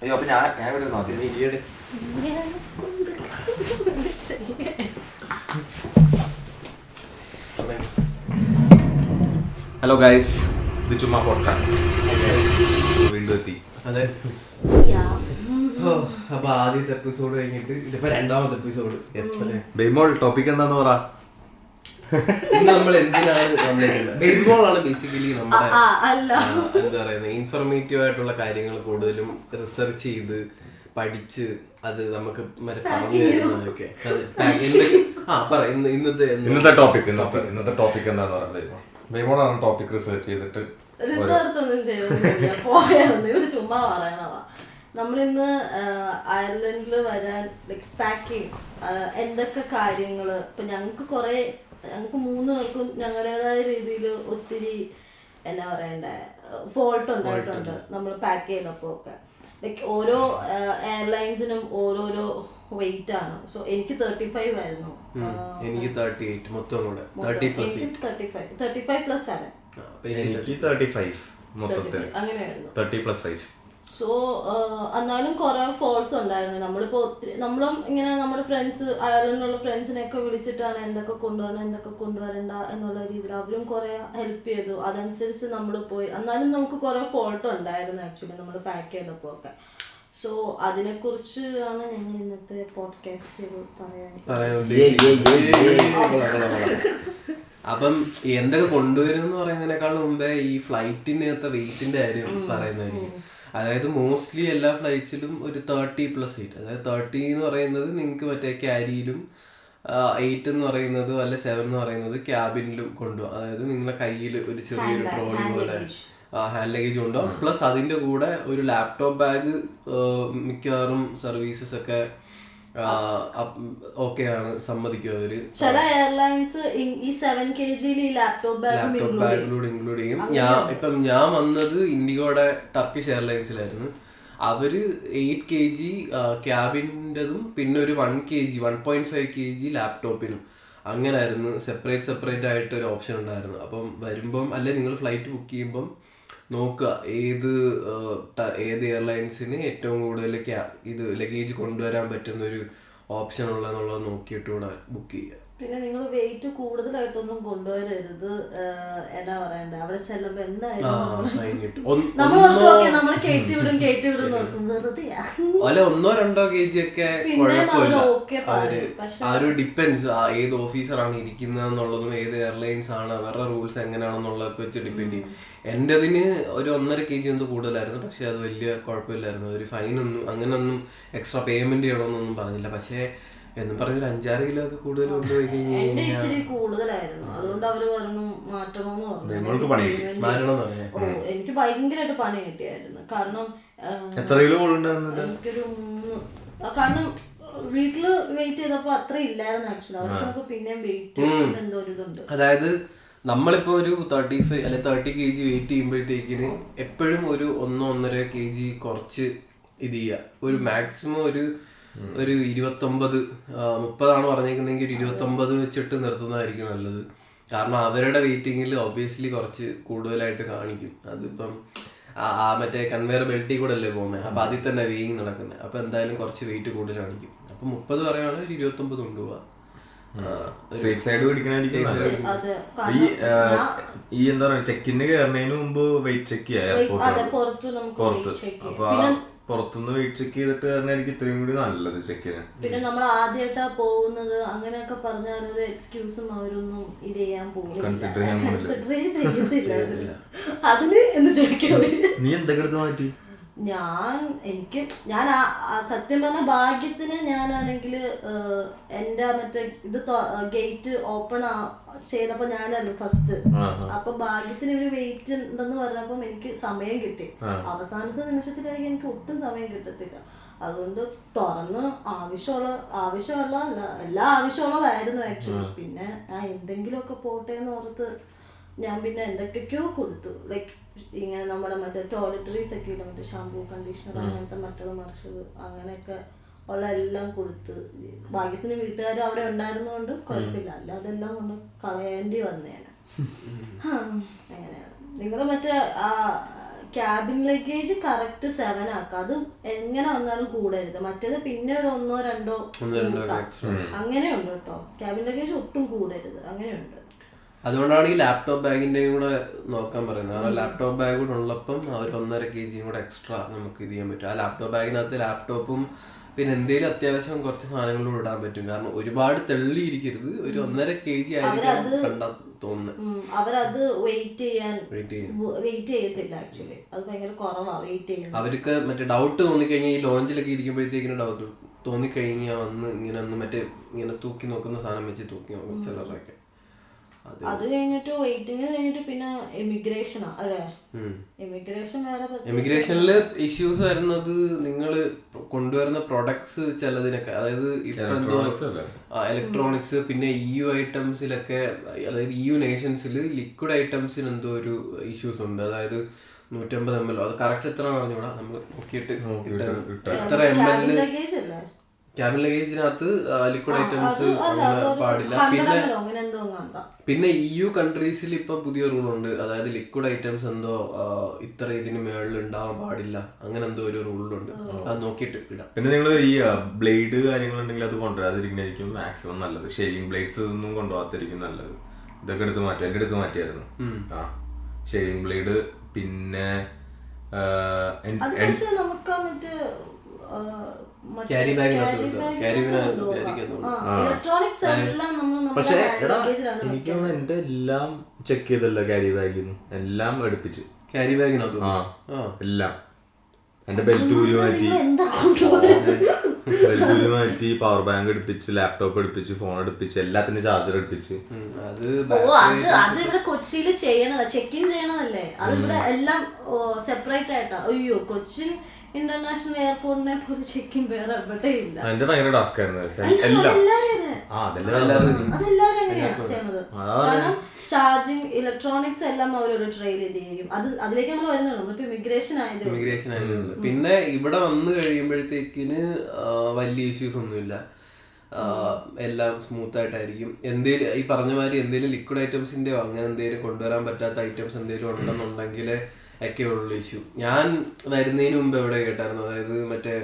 അയ്യോ അപ്പൊ ഞാൻ ഇവിടെ നോക്കി. ഹലോ ഗൈസ്, ഇത് ചുമ്മാ പോഡ്കാസ്റ്റ് വീണ്ടും എത്തി. അതെ. അപ്പൊ ആദ്യത്തെ എപ്പിസോഡ് കഴിഞ്ഞിട്ട് ഇതിപ്പോ രണ്ടാമത്തെ എപ്പിസോഡ്. ബേമോൾ ടോപ്പിക് എന്താന്ന് പറ. നമ്മൾ എന്തിനാണ് ബേസ്ബോൾ ആണ് ബേസിക്കലി നമ്മുടെ എന്താ പറയുന്നത് ഇൻഫോർമേറ്റീവ് ആയിട്ടുള്ള കാര്യങ്ങൾ കൂടുതലും റിസർച്ച് ചെയ്ത് പഠിച്ച് അത് നമുക്ക് പറഞ്ഞു തരുന്നതൊക്കെ. ഇന്നത്തെ ടോപ്പിക് എന്താന്ന് പറയാ. ബേമോളാണ് ടോപ്പിക് റിസർച്ച് ചെയ്തിട്ട്. റിസർച്ച് ഒന്നും ചെയ്തൊന്നുമില്ല, പോയായിരുന്നു ഇവര് ചുമ്മാ പറയണതാ. നമ്മളിന്ന് അയർലൻഡിൽ വരാൻ ലൈക് പാക്കിങ് എന്തൊക്കെ കാര്യങ്ങള് ഇപ്പൊ ഞങ്ങൾക്ക് 3 പേർക്കും ഞങ്ങളുടേതായ രീതിയിൽ ഒത്തിരി എന്നാ പറയണ്ടേ ഫോൾട്ട് ഉണ്ടായിട്ടുണ്ട് നമ്മൾ പാക്ക് ചെയ്തപ്പോ ഒക്കെ. ലൈക്ക് ഓരോ എയർലൈൻസിനും ഓരോരോ വെയിറ്റ് ആണ്. സോ എനിക്ക് 35 ആയിരുന്നു, എനിക്ക് 38 മൊത്തം കൂടെ 35 + 7 എനിക്ക് 35 മൊത്തത്തിൽ അങ്ങനെയായിരുന്നു. 30+5. സോ എന്നാലും കുറെ ഫോൾട്ട്സ് ഉണ്ടായിരുന്നു. നമ്മളിപ്പോ നമ്മളും ഇങ്ങനെ നമ്മുടെ ഫ്രണ്ട്സ് അയർലൻഡിലുള്ള ഫ്രണ്ട്സിനെയൊക്കെ വിളിച്ചിട്ടാണ് എന്തൊക്കെ കൊണ്ടുവരണം എന്തൊക്കെ കൊണ്ടുവരണ്ട എന്നുള്ള രീതിയിൽ അവരും കുറെ ഹെൽപ്പ് ചെയ്തു. അതനുസരിച്ച് നമ്മൾ പോയി. എന്നാലും നമുക്ക് കുറെ ഫോൾട്ട് ഉണ്ടായിരുന്നു ആക്ച്വലി നമ്മൾ പാക്ക് ചെയ്തപ്പോ ഒക്കെ. സോ അതിനെ കുറിച്ച് ആണ് ഞങ്ങൾ ഇന്നത്തെ പോഡ്കാസ്റ്റ് പറയാൻ. അപ്പം എന്തൊക്കെ കൊണ്ടുവരും എന്ന് പറയുന്നതിനേക്കാൾ മുമ്പേ ഈ ഫ്ലൈറ്റിനകത്തെ വെയിറ്റിന്റെ കാര്യം പറയുന്നതായിരിക്കും. അതായത് മോസ്റ്റ്ലി എല്ലാ ഫ്ലൈറ്റ്സിലും ഒരു 30+8, അതായത് 30 എന്ന് പറയുന്നത് നിങ്ങൾക്ക് മറ്റേ ക്യാരിയിലും 8 എന്ന് പറയുന്നത് അല്ലെ 7 എന്ന് പറയുന്നത് ക്യാബിനിലും കൊണ്ടുപോകാം. അതായത് നിങ്ങളുടെ കയ്യിൽ ഒരു ചെറിയൊരു ട്രോളി പോലെ ഹാൻഡ് ലഗേജ് കൊണ്ടുപോകാം. പ്ലസ് അതിന്റെ കൂടെ ഒരു ലാപ്ടോപ്പ് ബാഗ് മിക്കവാറും സർവീസസ് ഒക്കെ ഓക്കെയാണ്, സമ്മതിക്കും അവര്. ചില എയർലൈൻസ് ഈ 7 kg ലാപ്ടോപ്പ് ബാഗിലൂടെ ഇൻക്ലൂഡ് ചെയ്യും. ഞാൻ വന്നത് ഇൻഡിഗോയുടെ ടർക്കിഷ് എയർലൈൻസിലായിരുന്നു. അവര് 8 kg ക്യാബിൻ്റെതും പിന്നെ ഒരു 1.5 kg ലാപ്ടോപ്പിനും അങ്ങനായിരുന്നു. സെപ്പറേറ്റ് ആയിട്ട് ഒരു ഓപ്ഷൻ ഉണ്ടായിരുന്നു. അപ്പം വരുമ്പം അല്ലെ നിങ്ങൾ ഫ്ലൈറ്റ് ബുക്ക് ചെയ്യുമ്പം നോക്കുക ഏത് എയർലൈൻസിന് ഏറ്റവും കൂടുതൽ ഇത് ലഗേജ് കൊണ്ടുവരാൻ പറ്റുന്ന ഒരു ഓപ്ഷൻ ഉള്ളതെന്നുള്ളത് നോക്കിയിട്ട് കൂടെ ബുക്ക് ചെയ്യുക. പിന്നെ നിങ്ങൾ വെയിറ്റ് കൂടുതലായിട്ടൊന്നും കൊണ്ടുവരരുത്. എന്നാ പറയണ്ടേ, അവിടെ ചെല്ലുമ്പോ എന്തായാലും നമ്മള് കയറ്റി വിടും നോക്കും, വെറുതെയാ. അല്ല 1-2 kg ഒക്കെ കുഴപ്പമില്ല. ഡിപ്പെൻസ് ഏത് ഓഫീസറാണ് ഇരിക്കുന്നതെന്നുള്ളതും ഏത് എയർലൈൻസ് ആണ് അവരുടെ റൂൾസ് എങ്ങനെയാണെന്നുള്ളതൊക്കെ വെച്ച് ഡിപ്പെൻഡ് ചെയ്യും. എന്റേതിന് ഒരു 1.5 kg എന്തോ കൂടുതലായിരുന്നു. പക്ഷെ അത് വലിയ കുഴപ്പമില്ലായിരുന്നു. ഒരു ഫൈനൊന്നും അങ്ങനെയൊന്നും എക്സ്ട്രാ പേയ്മെന്റ് ചെയ്യണമെന്നൊന്നും പറഞ്ഞില്ല. പക്ഷേ എന്നും പറഞ്ഞൊരു 5-6 കിലോ ഒക്കെ കൂടുതൽ കൊണ്ടുപോയി കഴിഞ്ഞാൽ ഇച്ചിരി കൂടുതലായിരുന്നു. അതുകൊണ്ട് അവര് പറഞ്ഞു മാറ്റണമെന്ന് പറഞ്ഞു. എനിക്ക് ഭയങ്കരമായിട്ട് പണി കിട്ടിയായിരുന്നു. കാരണം എനിക്കൊരു 3, കാരണം വീട്ടില് വെയിറ്റ് ചെയ്തപ്പോ അത്ര ഇല്ലായിരുന്നു ആക്ച്വലി. അവിടെ ചെന്നപ്പോ പിന്നെയും വെയിറ്റ് എന്തോ ഒരു ഇതുണ്ട്. അതായത് നമ്മളിപ്പോ ഒരു 35 അല്ലെ 30 kg വെയിറ്റ് ചെയ്യുമ്പോഴത്തേക്കിന് എപ്പോഴും ഒരു 1-1.5 kg കുറച്ച് ഇത് ചെയ്യുക. ഒരു മാക്സിമം ഒരു 29-30 പറഞ്ഞേക്കുന്നെങ്കിൽ ഒരു 29 വെച്ചിട്ട് നിർത്തുന്നതായിരിക്കും നല്ലത്. കാരണം അവരുടെ വെയിറ്റിങ്ങിൽ ഒബ്വിയസ്ലി കുറച്ച് കൂടുതലായിട്ട് കാണിക്കും. അതിപ്പം മറ്റേ കൺവെയർ ബെൽറ്റിൽ കൂടെ അല്ലേ പോകുന്നത്. അപ്പൊ അതിൽ തന്നെ വെയിങ് നടക്കുന്നത്. അപ്പൊ എന്തായാലും കുറച്ച് വെയിറ്റ് കൂടുതൽ കാണിക്കും. അപ്പൊ 30 പറയുകയാണെങ്കിൽ ഒരു 29 കൊണ്ടുപോവാ. ഈ എന്താ പറയാ ചെക്കിന് കയറുന്നതിന് മുമ്പ് വെയിറ്റ് ചെക്ക് ചെയ്യാം പുറത്ത്. പുറത്തുനിന്ന് വെയിറ്റ് ചെക്ക് ചെയ്തിട്ട് തന്നെയായിരിക്കും ഇത്രയും കൂടി നല്ലത് ചെക്കിന്. പിന്നെ നമ്മൾ ആദ്യമായിട്ടാ പോകുന്നത് അങ്ങനെയൊക്കെ പറഞ്ഞാൽ ഒരു എക്സ്ക്യൂസും അവരൊന്നും ഇത് ചെയ്യാൻ പോകും, കൺസിഡർ ചെയ്യത്തില്ല. അതിന് എന്ന് ചോദിക്കാൻ നീ എന്തൊക്കെ എടുത്ത് മാറ്റി? ഞാൻ സത്യം പറഞ്ഞ ഭാഗ്യത്തിന് ഞാനാണെങ്കിൽ എൻ്റെ മറ്റേ ഇത് ഗേറ്റ് ഓപ്പൺ ചെയ്തപ്പോ ഞാനായിരുന്നു ഫസ്റ്റ്. അപ്പൊ ഭാഗ്യത്തിന് ഒരു വെയിറ്റ് ഉണ്ടെന്ന് പറഞ്ഞപ്പം എനിക്ക് സമയം കിട്ടി. അവസാനത്തെ നിമിഷത്തിലായി എനിക്ക് ഒട്ടും സമയം കിട്ടത്തില്ല. അതുകൊണ്ട് തുറന്ന് എല്ലാം ആവശ്യമുള്ളതായിരുന്നു ആക്ച്വലി. പിന്നെ എന്തെങ്കിലുമൊക്കെ പോട്ടെ എന്ന് ഓർത്ത് ഞാൻ പിന്നെ എന്തൊക്കെയോ കൊടുത്തു. ലൈക്ക് ഇങ്ങനെ നമ്മുടെ മറ്റേ ടോയ്ലറ്ററീസ് ഒക്കെ ഇല്ല, മറ്റേ ഷാമ്പൂ കണ്ടീഷണർ അങ്ങനത്തെ മറ്റത് മറിച്ചത് അങ്ങനെയൊക്കെ ഉള്ള എല്ലാം കൊടുത്ത്. ഭാഗ്യത്തിന് വീട്ടുകാർ അവിടെ ഉണ്ടായിരുന്നതുകൊണ്ട് കുഴപ്പമില്ല, അല്ലാതെ എല്ലാം കൊണ്ട് കളയേണ്ടി വന്നേനെ. അങ്ങനെയാണ്. നിങ്ങൾ മറ്റേ ക്യാബിൻ ലഗേജ് കറക്റ്റ് 7 ആക്കാം. അത് എങ്ങനെ വന്നാലും കൂടരുത്. മറ്റേത് പിന്നെ ഒരു 1-2 അങ്ങനെയുണ്ട് കേട്ടോ. ക്യാബിൻ ലഗേജ് ഒട്ടും കൂടരുത്, അങ്ങനെയുണ്ട്. അതുകൊണ്ടാണ് ഈ ലാപ്ടോപ്പ് ബാഗിന്റെയും കൂടെ നോക്കാൻ പറയുന്നത്. കാരണം ലാപ്ടോപ്പ് ബാഗ് കൂടെ ഉള്ളപ്പം ഒരു 1.5 kg കൂടെ എക്സ്ട്രാ നമുക്ക് ഇത് ചെയ്യാൻ പറ്റും. ആ ലാപ്ടോപ്പ് ബാഗിനകത്ത് ലാപ്ടോപ്പും പിന്നെ എന്തെങ്കിലും അത്യാവശ്യം കുറച്ച് സാധനങ്ങളും ഇടാൻ പറ്റും. കാരണം ഒരുപാട് തെള്ളിയിരിക്കരുത്, ഒരു 1.5 kg ആയിരിക്കും കണ്ടാ തോന്നുന്നത്. അവരത് വെയിറ്റ് ചെയ്യത്തില്ല ആക്ച്വലി. അത് ഭയങ്കര കുറവാ വെയിറ്റ് ചെയ്യുന്നത്. അവർക്ക് മറ്റേ ഡൗട്ട് തോന്നിക്കഴിഞ്ഞാൽ ഈ ലോഞ്ചിലൊക്കെ ഇരിക്കുമ്പോഴത്തേക്കിനും ഡൗട്ട് തോന്നിക്കഴിഞ്ഞാൽ വന്ന് ഇങ്ങനെ ഒന്ന് മറ്റേ ഇങ്ങനെ തൂക്കി നോക്കുന്ന സാധനം വെച്ച് തൂക്കി നോക്കും ചിലരൊക്കെ. അത് കഴിഞ്ഞിട്ട് വെയിറ്റിംഗ് കഴിഞ്ഞിട്ട് പിന്നെ എമിഗ്രേഷനാ അല്ലേ? എമിഗ്രേഷനിൽ ഇഷ്യൂസ് വരുന്നത് നിങ്ങൾ കൊണ്ടുവരുന്ന പ്രൊഡക്ട്സ് ചിലതിനൊക്കെ, അതായത് ഇപ്പൊ എന്തോ ഇലക്ട്രോണിക്സ് പിന്നെ EU ഐറ്റംസിലൊക്കെ, അതായത് EU നേഷൻസിൽ ലിക്വിഡ് ഐറ്റംസിന് എന്തോ ഒരു ഇഷ്യൂസ് ഉണ്ട്. അതായത് 150 ml, അത് കറക്റ്റ് എത്ര പറഞ്ഞൂടാ, നമ്മൾ നോക്കിയിട്ട് എത്ര ml ക്യാബിൻ ലഗേജിനകത്ത് ലിക്വിഡ് ഐറ്റംസ് അങ്ങനെ പാടില്ല. പിന്നെ EU കൺട്രീസിൽ ഇപ്പൊ പുതിയ റൂൾ ഉണ്ട്. അതായത് ലിക്വിഡ് ഐറ്റംസ് എന്തോ ഇത്ര ഇതിന് മേളിൽ ഉണ്ടാവാൻ പാടില്ല, അങ്ങനെ എന്തോ ഒരു റൂളുണ്ട്. അത് നോക്കിയിട്ട് ഇടാം. പിന്നെ നിങ്ങൾ ഈ ബ്ലേഡ് കാര്യങ്ങളുണ്ടെങ്കിൽ അത് കൊണ്ടുവരാതിരിക്കുന്നതായിരിക്കും മാക്സിമം നല്ലത്. ഷേവിംഗ് ബ്ലേഡ്സ് ഒന്നും കൊണ്ടുപോകാതിരിക്കും നല്ലത്. ഇതൊക്കെ എടുത്ത് മാറ്റും. എന്റെ അടുത്ത് മാറ്റിയായിരുന്നു ഷേവിംഗ് ബ്ലേഡ്. പിന്നെ പക്ഷെ എടാ എനിക്ക് എന്റെ എല്ലാം ചെക്ക് ചെയ്തല്ലോ ക്യാരി ബാഗിൽ നിന്ന്, എല്ലാം എടുപ്പിച്ച് ക്യാരി ബാഗിനകത്ത് എല്ലാം. എന്റെ ബെൽറ്റ് മാറ്റി പവർ ബാങ്ക് എടുപ്പിച്ച്, ലാപ്ടോപ്പ് എടുപ്പിച്ച്, ഫോൺ എടുപ്പിച്ച്, എല്ലാത്തിന്റെ ചാർജർ എടുപ്പിച്ച്. അത് ഇവിടെ കൊച്ചിയിൽ ചെയ്യണതാ, ചെക്ക് ഇൻ ചെയ്യണതല്ലേ. അതിവിടെ എല്ലാം സെപ്പറേറ്റ് ആയിട്ടാ. അയ്യോ, കൊച്ചിൻ ഇന്റർനാഷണൽ എയർപോർട്ടിനെ പോലെ ചെക്ക് ഇൻ വേറെ എവിടെ ഇല്ല. എന്റെ ഭയങ്കര ടാസ്ക് ആയിരുന്നു. അതെല്ലാരും എങ്ങനെയാ ചെയ്യണത്? കാരണം ചാർജിങ് ഇലക്ട്രോണിക്സ് എല്ലാം അവരൊരു ട്രെയിൽ ചെയ്യും. അതിലേക്ക് നമ്മൾ വരുന്നുള്ളൂ. നമ്മളിപ്പോ ഇമിഗ്രേഷൻ ആയതുകൊണ്ട്. പിന്നെ ഇവിടെ വന്നു കഴിയുമ്പോഴത്തേക്കിന് വലിയ ഇഷ്യൂസ് ഒന്നുമില്ല, എല്ലാം സ്മൂത്ത് ആയിട്ടായിരിക്കും. എന്തേലും ഈ പറഞ്ഞ മാതിരി എന്തെങ്കിലും ലിക്വിഡ് ഐറ്റംസിന്റെയോ അങ്ങനെ എന്തെങ്കിലും കൊണ്ടുവരാൻ പറ്റാത്ത ഐറ്റംസ് എന്തെങ്കിലും ഉണ്ടെന്നുണ്ടെങ്കിൽ ഒക്കെ ഉള്ള ഇഷ്യൂ. ഞാൻ വരുന്നതിന് മുമ്പ് എവിടെ കേട്ടായിരുന്നു, അതായത് മറ്റേ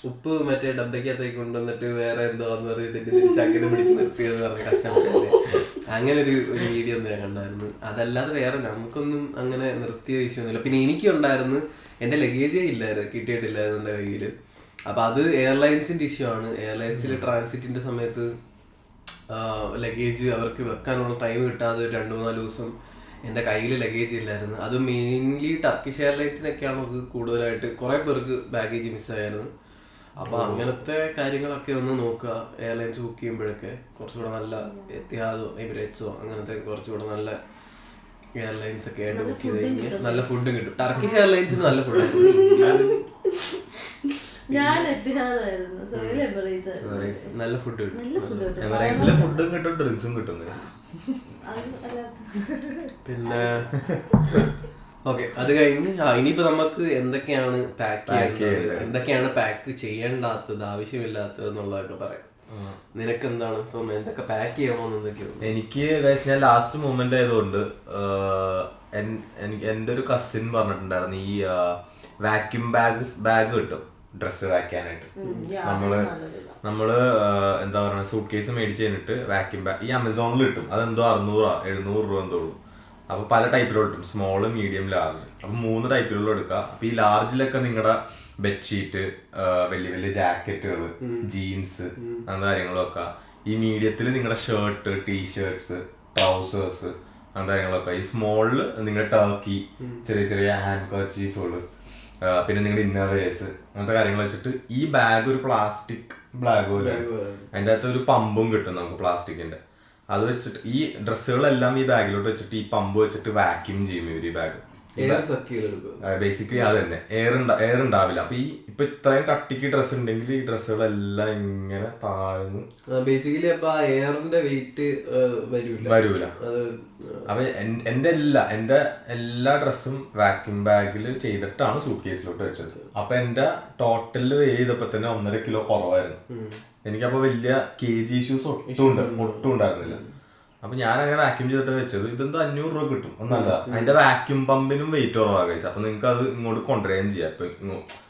ഉപ്പ് മറ്റേ ഡബ്ബയ്ക്കകത്തേക്ക് കൊണ്ടുവന്നിട്ട് വേറെ എന്തോ എന്ന് പറഞ്ഞ് തിരിച്ചങ്ങനെ പിടിച്ച് നിർത്തിയെന്ന് പറഞ്ഞ കസ്റ്റമേഴ്സിന്റെ അങ്ങനെ ഒരു വീഡിയോ ഒന്നും ഞാൻ കണ്ടായിരുന്നു. അതല്ലാതെ വേറെ നമുക്കൊന്നും അങ്ങനെ നിർത്തിയ ഇഷ്യൂ ഒന്നുമില്ല. പിന്നെ എനിക്കുണ്ടായിരുന്നു, എൻ്റെ ലഗേജേ ഇല്ലായിരുന്നു, കിട്ടിയിട്ടില്ലായിരുന്നു എൻ്റെ കയ്യിൽ. അപ്പം അത് എയർലൈൻസിൻ്റെ ഇഷ്യൂ ആണ്. എയർലൈൻസിൽ ട്രാൻസിറ്റിൻ്റെ സമയത്ത് ലഗേജ് അവർക്ക് വെക്കാനുള്ള ടൈം കിട്ടാതെ 2-4 ദിവസം എൻ്റെ കയ്യിൽ ലഗേജ് ഇല്ലായിരുന്നു. അത് മെയിൻലി ടർക്കിഷ് എയർലൈൻസിനൊക്കെയാണ് അത് കൂടുതലായിട്ട്, കുറേ പേർക്ക് ബാഗേജ് മിസ്സായിരുന്നു. അപ്പോൾ അങ്ങനത്തെ കാര്യങ്ങളൊക്കെ ഒന്ന് നോക്കുക എയർലൈൻസ് ബുക്ക് ചെയ്യുമ്പോഴൊക്കെ. കുറച്ചുകൂടെ നല്ല എത്തിഹാദോ എമിറേറ്റ്സോ അങ്ങനത്തെ കുറച്ചുകൂടെ നല്ല എയർലൈൻസ് ഒക്കെ ആയിട്ട് ബുക്ക് ചെയ്ത് കഴിഞ്ഞാൽ നല്ല ഫുഡും കിട്ടും. ടർക്കിഷ് എയർലൈൻസിന് നല്ല ഫുഡാണ്. നല്ല ഫുഡ് കിട്ടും. എമിറേറ്റ്സിലെ ഫുഡും കിട്ടും, ഡ്രിങ്ക്സും കിട്ടും. പിന്നെ ഓക്കെ, അത് കഴിഞ്ഞ് ഇനിയിപ്പോ നമുക്ക് എന്തൊക്കെയാണ് പാക്ക് ചെയ്യേണ്ടത്, എന്തൊക്കെയാണ് പാക്ക് ചെയ്യേണ്ടാത്തത്, ആവശ്യമില്ലാത്തത് എന്നുള്ളതൊക്കെ പറയാം. നിനക്ക് എന്താണ് തോന്നുന്നത്, എന്തൊക്കെ പാക്ക് ചെയ്യണമെന്ന് എന്തൊക്കെയാണ്? എനിക്ക് ഞാൻ ലാസ്റ്റ് മൂമെന്റ് ആയതുകൊണ്ട് എൻ്റെ ഒരു കസിൻ പറഞ്ഞിട്ടുണ്ടായിരുന്നു ഈ വാക്യൂം ബാഗ് കിട്ടും ഡ്രസ്സ് വാക്കാനായിട്ട്. നമ്മള് എന്താ പറയുക, സൂട്ട് കേസ് മേടിച്ച് കഴിഞ്ഞിട്ട് വാക്യൂം ബാഗ് ഈ ആമസോണിൽ കിട്ടും. അതെന്തോ 600-700 രൂപ എന്തോ ഉള്ളൂ. അപ്പൊ പല ടൈപ്പിലുള്ള കിട്ടും, സ്മോള്, മീഡിയം, ലാർജ്. അപ്പൊ 3 ടൈപ്പിലുള്ള എടുക്കുക. അപ്പൊ ഈ ലാർജിലൊക്കെ നിങ്ങളുടെ ബെഡ്ഷീറ്റ്, വലിയ വലിയ ജാക്കറ്റുകൾ, ജീൻസ് അങ്ങനത്തെ കാര്യങ്ങളൊക്കെ. ഈ മീഡിയത്തിൽ നിങ്ങളുടെ ഷർട്ട്, ടീഷർട്സ്, ട്രൗസേഴ്സ് അങ്ങനത്തെ കാര്യങ്ങളൊക്കെ. ഈ സ്മോളില് നിങ്ങളുടെ ടർക്കി, ചെറിയ ചെറിയ ഹാൻഡ് കർച്ചീഫുകള്, പിന്നെ നിങ്ങളുടെ ഇന്നർവേഴ്സ് അങ്ങനത്തെ കാര്യങ്ങൾ വെച്ചിട്ട് ഈ ബാഗ് ഒരു പ്ലാസ്റ്റിക് ബാഗ് പോലെ, അതിൻ്റെ അകത്ത് ഒരു പമ്പും കിട്ടും നമുക്ക് പ്ലാസ്റ്റിക്കിന്റെ. അത് വെച്ചിട്ട് ഈ ഡ്രസ്സുകളെല്ലാം ഈ ബാഗിലോട്ട് വെച്ചിട്ട് ഈ പമ്പ് വെച്ചിട്ട് വാക്യൂം ചെയ്യും ഇവർ ഈ ബാഗ്. ബേസിക്കലി അത് തന്നെ, എയർ ഉണ്ടാവില്ല. അപ്പൊ ഇപ്പൊ ഇത്രയും കട്ടിക്ക് ഡ്രസ്സ് ഉണ്ടെങ്കിൽ ഈ ഡ്രസ്സുകളെല്ലാം ഇങ്ങനെ താഴ്ന്നു ബേസിക്കലി അപ്പൊ എയറിന്റെ വെയിറ്റ് വരൂല. അപ്പൊ എന്റെ എല്ലാ ഡ്രസ്സും വാക്യൂം ബാഗിൽ ചെയ്തിട്ടാണ് സൂട്ട് കേസിലോട്ട് വെച്ചത്. അപ്പൊ എന്റെ ടോട്ടല് ചെയ്തപ്പോ തന്നെ 1.5 കിലോ കുറവായിരുന്നു. എനിക്കപ്പോ വലിയ KG ഇഷ്യൂസ് ഒട്ടും ഉണ്ടായിരുന്നില്ല. അപ്പൊ ഞാൻ അങ്ങനെ വാക്യൂം ചെയ്തിട്ട് വെച്ചത്. ഇതെന്താ 500 രൂപ കിട്ടും ഒന്നല്ല, അതിന്റെ വാക്യൂം പമ്പിനും വെയിറ്റ് കുറവാ ഗൈസ്. അപ്പൊ നിങ്ങൾക്ക് അത് ഇങ്ങോട്ട് കൊണ്ടുവരികയും ചെയ്യാം. ഇപ്പൊ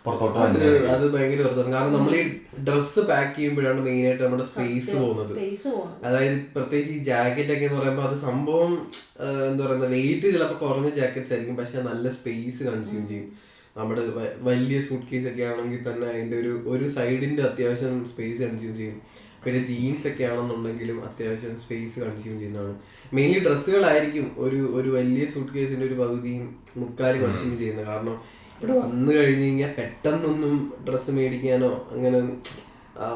പുറത്തോട്ട് അത് ഭയങ്കര വെറുതാണ്. കാരണം നമ്മൾ ഈ ഡ്രസ്സ് പാക്ക് ചെയ്യുമ്പോഴാണ് മെയിൻ ആയിട്ട് നമ്മുടെ സ്പേസ് പോകുന്നത്. അതായത് പ്രത്യേകിച്ച് ഈ ജാക്കറ്റ് ഒക്കെ എന്ന് പറയുമ്പോൾ അത് സംഭവം എന്താ പറയുക, വെയിറ്റ് ചിലപ്പോൾ കുറഞ്ഞ ജാക്കറ്റ്സ് ആയിരിക്കും, പക്ഷെ നല്ല സ്പേസ് കൺസ്യൂം ചെയ്യും. നമ്മുടെ വലിയ സൂട്ട് കേസ് ഒക്കെ ആണെങ്കിൽ തന്നെ അതിന്റെ ഒരു സൈഡിന്റെ അത്യാവശ്യം സ്പേസ് കൺസ്യൂം ചെയ്യും. പിന്നെ ജീൻസ് ഒക്കെ ആണെന്നുണ്ടെങ്കിലും അത്യാവശ്യം സ്പേസ് കൺസ്യൂം ചെയ്യുന്നതാണ്. മെയിൻലി ഡ്രസ്സുകളായിരിക്കും ഒരു വലിയ സൂട്ട് കേസിന്റെ ഒരു പകുതിയും മുക്കാലും കൺസ്യൂം ചെയ്യുന്നത്. കാരണം ഇവിടെ വന്നു കഴിഞ്ഞ് കഴിഞ്ഞാൽ പെട്ടെന്നൊന്നും ഡ്രസ്സ് മേടിക്കാനോ അങ്ങനെ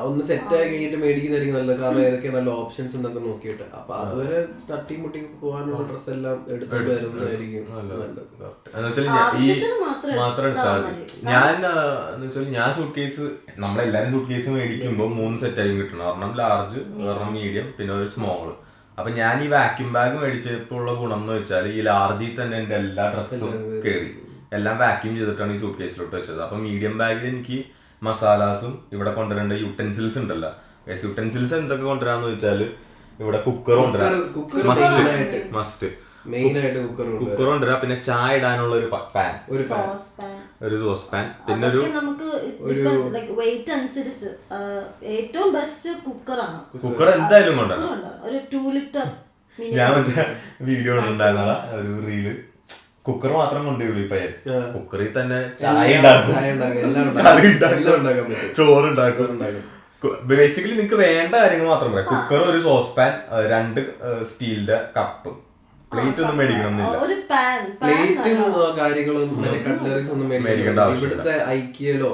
ഒന്ന് സെറ്റായി കഴിഞ്ഞിട്ട് മേടിക്കുന്നതായിരിക്കും നല്ലത്. കാരണം ഏതൊക്കെ നല്ല ഓപ്ഷൻസ് എന്നൊക്കെ നോക്കിയിട്ട്. അപ്പൊ അതുവരെ തട്ടി മുട്ടി പോകാനുള്ള ഡ്രസ്സ് എല്ലാം എടുത്തിട്ട് വരുന്നതായിരിക്കും നല്ലത്. മാത്രം എടുത്താൽ മതി. ഞാൻ സൂട്ട് കേസ്, നമ്മളെല്ലാരും സൂട്ട് കേസ് മേടിക്കുമ്പോൾ 3 സെറ്റ് ആയിരിക്കും കിട്ടണം. ഒരെണ്ണം ലാർജ്, ഒരെണ്ണം മീഡിയം, പിന്നെ ഒരു സ്മോള്. അപ്പൊ ഞാൻ ഈ വാക്യൂം ബാഗ് മേടിച്ചപ്പോൾ ഉള്ള ഗുണം എന്ന് വെച്ചാൽ ഈ ലാർജിൽ തന്നെ എന്റെ എല്ലാ ഡ്രസ്സും കയറി എല്ലാം വാക്യൂം ചെയ്തിട്ടാണ് ഈ സൂട്ട് കേസിലോട്ട് വെച്ചത്. അപ്പൊ മീഡിയം ബാഗിൽ എനിക്ക് മസാലാസും ഇവിടെ കൊണ്ടുവരേണ്ട യൂട്ടൻസിൽസ് ഉണ്ടല്ലോ. യൂട്ടൻസിൽസ് എന്തൊക്കെ കൊണ്ടുവരാന്ന് വെച്ചാല് ഇവിടെ കുക്കർ കൊണ്ടുവരാം, മസ്റ്റ് മെയിൻ ആയിട്ട് കുക്കർ കൊണ്ടുവരാം. പിന്നെ ചായ ഇടാനുള്ള ഒരു പാൻ, ഒരു സോസ് പാൻ, പിന്നെ ഒരു വെയിറ്റ് അനുസരിച്ച് ഏറ്റവും ബെസ്റ്റ് കുക്കറാണ്. കുക്കർ എന്തായാലും കൊണ്ടുവരാം. ഒരു 2 ലിറ്റർ. ഞാൻ മറ്റേ വീഡിയോ ഉണ്ടായിരുന്നതാ, ഒരു റീല്. കുക്കർ മാത്രം കൊണ്ടുപോയി ഇപ്പൊ കുക്കറിൽ തന്നെ ചായ ഉണ്ടാക്കും, ചോറുണ്ടാക്കും. ബേസിക്കലി നിങ്ങക്ക് വേണ്ട കാര്യങ്ങൾ മാത്രം പറയാം. കുക്കർ, ഒരു സോസ് പാൻ, 2 സ്റ്റീലിന്റെ കപ്പ്, പ്ലേറ്റ് ഒന്നും മേടിക്കണമെന്നില്ല. പ്ലേറ്റും കാര്യങ്ങളും മറ്റേ കട്ട്ലറീസ് ഒന്നും മേടിക്കണ്ട. ഇവിടുത്തെ ഐക്യയിലോ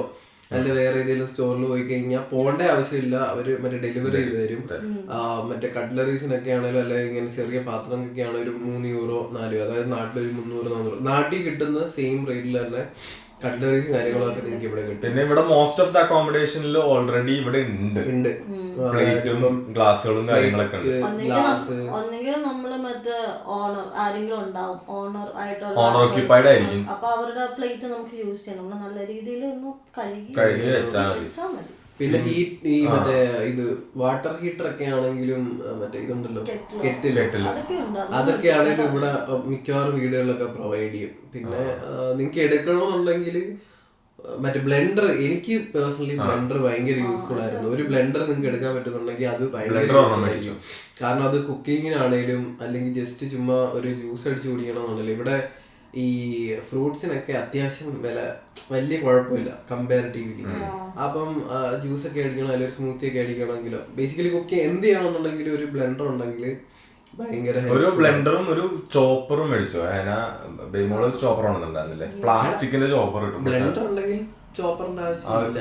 അല്ല വേറെ ഏതെങ്കിലും സ്റ്റോറിൽ പോയി കഴിഞ്ഞാൽ പോകേണ്ട ആവശ്യമില്ല. അവര് മറ്റേ ഡെലിവറി ചെയ്ത് തരും. മറ്റേ കട്ട്ലറീസിനൊക്കെ ആണെങ്കിലും അല്ലെങ്കിൽ ഇങ്ങനെ ചെറിയ പാത്രങ്ങളൊക്കെ ആണെങ്കിൽ ഒരു 3 യൂറോ 4, അതായത് നാട്ടിലൊരു 300-400 നാട്ടിൽ കിട്ടുന്ന സെയിം റേറ്റിൽ തന്നെ കട്ട്ലറീസും കാര്യങ്ങളൊക്കെ നിങ്ങൾക്ക് ഇവിടെ കിട്ടും. പിന്നെ ഇവിടെ മോസ്റ്റ് ഓഫ് ദ അക്കോമഡേഷനിൽ ഓൾറെഡി ഇവിടെ ഉണ്ട് പ്ലേറ്റും ഗ്ലാസുകളും കാര്യങ്ങളൊക്കെ ഉണ്ട്. ഒന്നെങ്കിൽ നമ്മള് മറ്റേ ഓണർ ആരെങ്കിലും ഉണ്ടാവും, ഓണർ ഓക്യുപ്പൈഡ് ആയിരിക്കും. അപ്പൊ അവരുടെ പ്ലേറ്റ് നമുക്ക് യൂസ് ചെയ്യാം. നമ്മൾ നല്ല രീതിയിൽ ഒന്ന് കഴുകി വെച്ചാൽ മതി. പിന്നെ ഈ മറ്റേ ഇത് വാട്ടർ ഹീറ്റർ ഒക്കെ ആണെങ്കിലും മറ്റേ ഇതുണ്ടല്ലോ കെറ്റിൽ, അതൊക്കെ ആണെങ്കിലും ഇവിടെ മിക്കവാറും വീടുകളിലൊക്കെ പ്രൊവൈഡ് ചെയ്യും. പിന്നെ നിങ്ങക്ക് എടുക്കണമെന്നുണ്ടെങ്കിൽ മറ്റേ ബ്ലെൻഡർ, എനിക്ക് പേഴ്സണലി ബ്ലെൻഡർ ഭയങ്കര യൂസ്ഫുൾ ആയിരുന്നു. ഒരു ബ്ലെൻഡർ നിങ്ങൾക്ക് എടുക്കാൻ പറ്റുന്നുണ്ടെങ്കിൽ അത് ഭയങ്കര യൂസ്ഫുൾ ആയിരിക്കും. കാരണം അത് കുക്കിങ്ങിനാണേലും അല്ലെങ്കിൽ ജസ്റ്റ് ചുമ്മാ ഒരു ജ്യൂസ് അടിച്ച് കുടിക്കണമെന്നുണ്ടല്ലോ. ഇവിടെ ഈ ഫ്രൂട്ട്സിനൊക്കെ അത്യാവശ്യം വില വലിയ കുഴപ്പമില്ല കമ്പാരിറ്റീവ്ലി. അപ്പം ജ്യൂസ് ഒക്കെ അടിക്കണം അല്ലെങ്കിൽ സ്മൂത്തി ഒക്കെ അടിക്കണമെങ്കിലോ ബേസിക്കലി കുക്ക് എന്ത് ചെയ്യണമെന്നുണ്ടെങ്കിൽ ഒരു ബ്ലെൻഡർ ഉണ്ടെങ്കിൽ ഭയങ്കര. ഒരു ബ്ലെൻഡറും ഒരു ചോപ്പറും മേടിച്ചോ? ബേമോള് ചോപ്പർ ആണെന്നുണ്ടായിരുന്നില്ലേ, പ്ലാസ്റ്റിക്കിന്റെ ചോപ്പർ കിട്ടും. ബ്ലെൻഡർ ഉണ്ടെങ്കിൽ ചോപ്പറിന്റെ ആവശ്യമില്ല.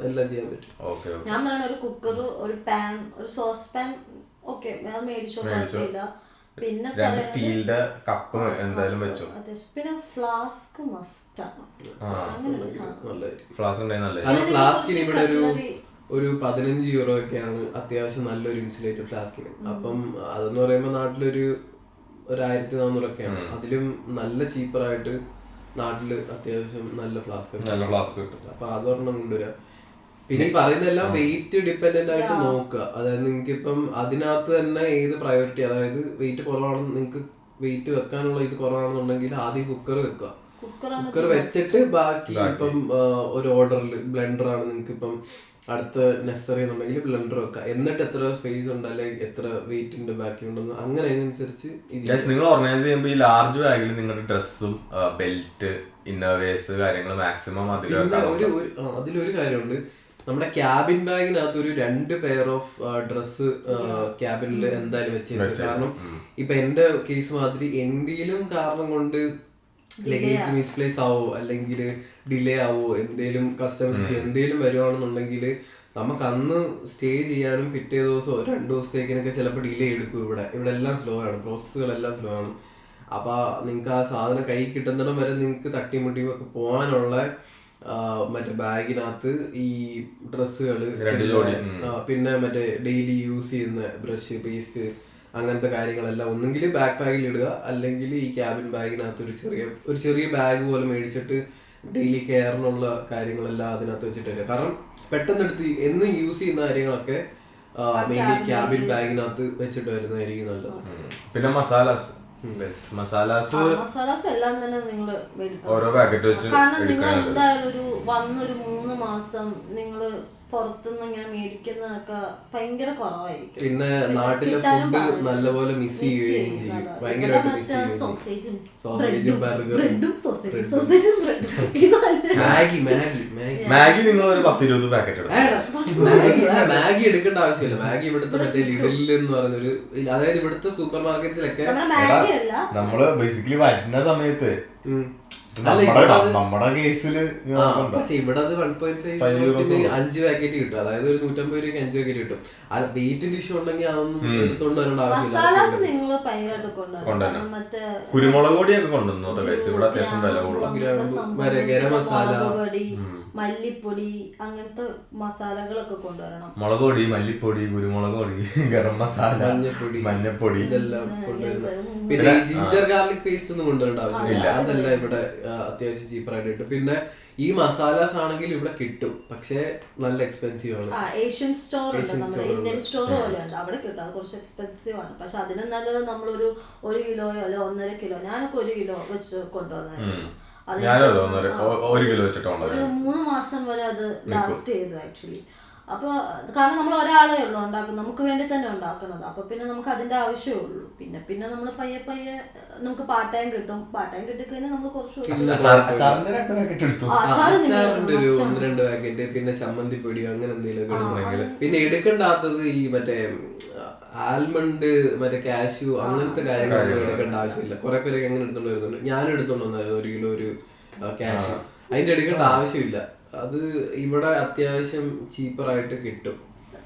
എല്ലാം ചെയ്യാൻ പറ്റും. ഞാൻ പറയണ ഒരു കുക്കർ, ഒരു പാൻ, ഒരു സോസ് പാൻ ഒക്കെ മേടിച്ചോ, പിന്നെ സ്റ്റീലിന്റെ കപ്പ് എന്തായാലും വെച്ചോ. പിന്നെ ഫ്ലാസ്ക് മസ്റ്റ് ആണ്. ഫ്ലാസ്ക് ഉണ്ടായി. ഫ്ലാസ്കിന് ഇവിടെ ഒരു 15 യൂറോ ഒക്കെയാണ് അത്യാവശ്യം നല്ലൊരു ഇൻസുലേറ്റഡ് ഫ്ലാസ്കിന്. അപ്പം അതെന്ന് പറയുമ്പോൾ നാട്ടിലൊരു 1400 ഒക്കെയാണ്. അതിലും നല്ല ചീപ്പറായിട്ട് നാട്ടില് അത്യാവശ്യം നല്ല ഫ്ലാസ്ക് കിട്ടും. അപ്പൊ അതൊരെണ്ണം കൊണ്ടുവരാം. പിന്നെ ഈ പറയുന്നതെല്ലാം വെയിറ്റ് ഡിപ്പെൻഡന്റ് ആയിട്ട് നോക്കുക. അതായത് നിങ്ങൾക്ക് ഇപ്പം അതിനകത്ത് തന്നെ ഏത് പ്രയോറിറ്റി, അതായത് വെയിറ്റ് കുറവാണ്, നിങ്ങൾക്ക് വെയിറ്റ് വെക്കാനുള്ള ഇത് കുറവാണെന്നുണ്ടെങ്കിൽ ആദ്യം കുക്കർ വെക്കുക. കുക്കർ വെച്ചിട്ട് ബാക്കി ഇപ്പം ഒരു ഓർഡറിൽ ബ്ലെൻഡർ ആണ് നിങ്ങൾക്ക് ഇപ്പം അടുത്ത നെസറി എന്നുണ്ടെങ്കിൽ ബ്ലെൻഡർ വെക്കുക. എന്നിട്ട് എത്ര സ്പേസ് ഉണ്ട് അല്ലെങ്കിൽ എത്ര വെയിറ്റിന്റെ ബാക്കി ഉണ്ടെന്ന് അങ്ങനെ അതിനനുസരിച്ച് നിങ്ങൾ ഓർഗനൈസ് ചെയ്യുമ്പോൾ ഈ ലാർജ് ബാഗിൽ നിങ്ങളുടെ ഡ്രസ്സും ബെൽറ്റ്, ഇന്നർവേഴ്സ് കാര്യങ്ങൾ മാക്സിമം അതിലൊരു കാര്യമുണ്ട്. നമ്മുടെ ക്യാബിൻ ബാഗിനകത്ത് ഒരു 2 പെയർ ഓഫ് ഡ്രസ്സ് ക്യാബിനിൽ എന്തായാലും വെച്ചിട്ടുണ്ട്. കാരണം ഇപ്പൊ എന്റെ കേസ് മാതിരി എന്തെങ്കിലും കാരണം കൊണ്ട് ലഗേജ് മിസ്പ്ലേസ് ആവോ അല്ലെങ്കിൽ ഡിലേ ആവോ, എന്തേലും കസ്റ്റമേഴ്സ് എന്തേലും വരുവാണെന്നുണ്ടെങ്കിൽ നമുക്ക് അന്ന് സ്റ്റേ ചെയ്യാനും പിറ്റേ ദിവസമോ 2 ദിവസത്തേക്കിനൊക്കെ ചിലപ്പോൾ ഡിലേ എടുക്കും. ഇവിടെ എല്ലാം സ്ലോ ആണ്, പ്രോസസ്സുകളെല്ലാം സ്ലോ ആണ്. അപ്പൊ നിങ്ങൾക്ക് ആ സാധനം കൈ കിട്ടുന്നിടം വരെ നിങ്ങൾക്ക് തട്ടിമുട്ടിയൊക്കെ പോകാനുള്ള മറ്റേ ബാഗിനകത്ത് ഈ ഡ്രസ്സുകൾ, പിന്നെ മറ്റേ ഡെയിലി യൂസ് ചെയ്യുന്ന ബ്രഷ്, പേസ്റ്റ്, അങ്ങനത്തെ കാര്യങ്ങളെല്ലാം ഒന്നെങ്കിൽ ബാക്ക് ബാഗിൽ ഇടുക, അല്ലെങ്കിൽ ഈ ക്യാബിൻ ബാഗിനകത്ത് ഒരു ചെറിയ ബാഗ് പോലെ മേടിച്ചിട്ട് ഡെയിലി കെയറിനുള്ള കാര്യങ്ങളെല്ലാം അതിനകത്ത് വെച്ചിട്ട് വരിക. കാരണം പെട്ടെന്ന് എടുത്ത് എന്നും യൂസ് ചെയ്യുന്ന കാര്യങ്ങളൊക്കെ മെയിൻലി ക്യാബിൻ ബാഗിനകത്ത് വെച്ചിട്ട് വരുന്നതായിരിക്കും നല്ലത്. പിന്നെ മസാലാസ് എല്ലാം തന്നെ നിങ്ങൾ ഓരോ പാക്കറ്റ് വെച്ച് കാരണം നിങ്ങൾ എന്തായാലും ഒരു 3 മാസം നിങ്ങള് പുറത്തുനിന്ന് ഇങ്ങനെ മേടിക്കുന്നതൊക്കെ ഭയങ്കര കുറവായിരിക്കും. പിന്നെ നാട്ടിലെ ഫുഡ് നല്ലപോലെ മിസ് ചെയ്യുകയും ചെയ്യും. ഭയങ്കരമായിട്ട് മിസ് ചെയ്യുകയും സോസേജും ബർഗറും മാഗി നിങ്ങൾ ഒരു 10-20 പാക്കറ്റ് മാഗി എടുക്കേണ്ട ആവശ്യമില്ല. മാഗി ഇവിടുത്തെ മറ്റേ ലിഡിൽ എന്ന് പറയുന്നൊരു, അതായത് ഇവിടുത്തെ സൂപ്പർ മാർക്കറ്റിലൊക്കെ നമ്മള് ബേസിക്കലി വരുന്ന സമയത്ത് നമ്മുടെ കേസില് പക്ഷെ ഇവിടെ അത് 1.5 5 പാക്കറ്റ് കിട്ടും. അതായത് ഒരു 150 രൂപയ്ക്ക് 5 പാക്കറ്റ് കിട്ടും. വെയിറ്റിന്റെ ഇഷ്യൂ ഉണ്ടെങ്കിൽ അതൊന്നും എടുത്തോണ്ട് വരേണ്ട ആവശ്യമില്ല. കുരുമുളക് പൊടിയൊക്കെ കൊണ്ടുവന്നു ഇവിടെ അത്യാവശ്യം വില കൂടുതൽ. ഗരം മസാല, മല്ലിപ്പൊടി, അങ്ങനത്തെ മസാലകളൊക്കെ കൊണ്ടുവരണം. മുളക് പൊടി, മല്ലിപ്പൊടി, കുരുമുളക് പൊടി, ഗരം മസാല, മഞ്ഞപ്പൊടി ഇതെല്ലാം കൊണ്ടുവരുന്നത്. പിന്നെ ജിഞ്ചർ ഗാർലിക് പേസ്റ്റ് ഒന്നും കൊണ്ടുവരേണ്ട ആവശ്യമില്ല. അതെല്ലാം ഇവിടെ അത്യാവശ്യം ചീപ്പറായിട്ട് കിട്ടും. പിന്നെ ഈ മസാലാസ് ആണെങ്കിൽ ഇവിടെ കിട്ടും, പക്ഷെ നല്ല എക്സ്പെൻസീവ് ആണ്. ഏഷ്യൻ സ്റ്റോർ ഉണ്ട്, നമ്മുടെ ഇന്ത്യൻ സ്റ്റോർ പോലെ ഉണ്ട്, അവിടെ കിട്ടും. അത് കുറച്ച് എക്സ്പെൻസീവ് ആണ്. പക്ഷെ അതിനും നല്ലത് നമ്മളൊരു 1 കിലോയോ അല്ലെ 1.5 കിലോ, ഞാനൊക്കെ 1 കിലോ വെച്ച് കൊണ്ടുവന്നായിരുന്നു. 1 കിലോ വെച്ചിട്ടുണ്ട്. ഒരു 3 മാസം വരെ അത് ലാസ്റ്റ് ചെയ്തു ആക്ച്വലി. അപ്പോൾ കാരണം നമ്മൾ ഒരാളെ ഉള്ളൂ ഉണ്ടാക്കുന്നത്, നമുക്ക് വേണ്ടി തന്നെ ഉണ്ടാക്കുന്നത്. അപ്പൊ പിന്നെ നമുക്ക് അതിന്റെ ആവശ്യമേ ഉള്ളൂ. പിന്നെ നമ്മൾ പയ്യെ നമുക്ക് പാർട്ട് ടൈം കിട്ടും. പാർട്ട് ടൈം കിട്ടിക്കഴിഞ്ഞാൽ നമ്മൾ കുറച്ച് 1-2 പാക്കറ്റ്, പിന്നെ ചമ്മന്തിപ്പൊടി അങ്ങനെ എന്തെങ്കിലും. പിന്നെ എടുക്കേണ്ടാത്തത് ഈ മറ്റേ ആൽമണ്ട്, മറ്റേ കാഷ്യൂ, അങ്ങനത്തെ കാര്യങ്ങളൊന്നും എടുക്കേണ്ട ആവശ്യമില്ല. കുറെ പേരൊക്കെ എങ്ങനെ എടുത്തോണ്ട് വരുന്നുണ്ട്. ഞാൻ എടുത്തോണ്ട് വന്നായിരുന്നു 1 കിലോ ഒരു കാഷ്യൂ. അതിന്റെ എടുക്കേണ്ട ആവശ്യമില്ല. അത് ഇവിടെ അത്യാവശ്യം ചീപ്പറായിട്ട് കിട്ടും.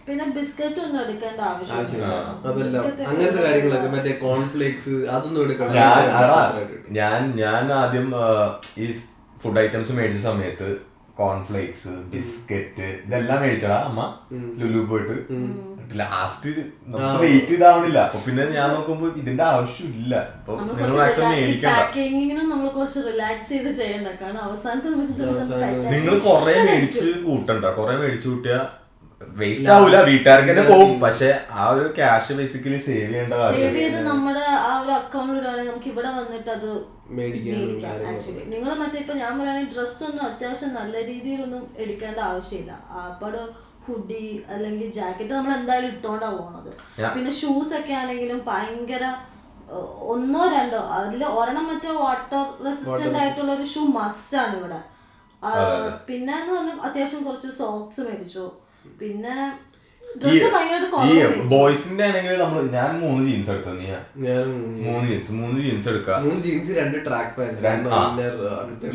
പിന്നെ ബിസ്ക്കറ്റ് ഒന്നും എടുക്കേണ്ട ആവശ്യമില്ല. അതെല്ലാം അങ്ങനത്തെ കാര്യങ്ങളൊക്കെ, മറ്റേ കോൺഫ്ലേക്സ് അതൊന്നും എടുക്കണം. ഞാൻ ആദ്യം ഈ ഫുഡ് ഐറ്റംസ് മേടിച്ച സമയത്ത് കോൺഫ്ലേക്സ്, ബിസ്ക്കറ്റ് ഇതെല്ലാം മേടിച്ചടാ അമ്മ ലുലു പോയിട്ട്. ലാസ്റ്റ് നമുക്ക് വെയിറ്റ് ഇതാവണില്ല. അപ്പൊ പിന്നെ ഞാൻ നോക്കുമ്പോ ഇതിന്റെ ആവശ്യമില്ല. നിങ്ങൾ കൊറേ മേടിച്ച് കൂട്ടണ്ട. കൊറേ മേടിച്ചു കൂട്ടിയ വേസ്റ്റ് ആവൂല, വീട്ടുകാർക്ക് തന്നെ പോകും. പക്ഷെ ആ ഒരു ക്യാഷ് ബേസിക്കലി സേവ് ചെയ്യേണ്ട കാര്യം നമ്മുടെ ആ ഒരു അക്കൗണ്ടിലാണ് നമുക്ക് ഇവിടെ വന്നിട്ട് അത് മേടിക്കാം. ആക്ച്വലി നിങ്ങൾ മറ്റേ ഇപ്പൊ ഞാൻ പറയുകയാണെങ്കിൽ ഡ്രസ്സൊന്നും അത്യാവശ്യം നല്ല രീതിയിലൊന്നും എടുക്കേണ്ട ആവശ്യമില്ല. അപ്പോ ഹുഡി അല്ലെങ്കിൽ ജാക്കറ്റ് നമ്മൾ എന്തായാലും ഇട്ടോണ്ടാ പോണത്. പിന്നെ ഷൂസ് ഒക്കെ ആണെങ്കിലും ഭയങ്കര 1-2 അതിൽ ഒരെണ്ണം മറ്റേ വാട്ടർ റെസിസ്റ്റന്റ് ആയിട്ടുള്ള ഒരു ഷൂ മസ്റ്റ് ആണ് ഇവിടെ. പിന്നെ എന്ന് പറഞ്ഞാൽ അത്യാവശ്യം കുറച്ച് സോക്സ് മേടിച്ചു. പിന്നെ ഈ ബോയ്സിന്റെ ആണെങ്കിൽ ഞാൻ 3 ജീൻസ് എടുത്തത്. മൂന്ന് ജീൻസ് എടുക്കാം. 3 ജീൻസ് 2 ട്രാക്ക് പാൻസ്.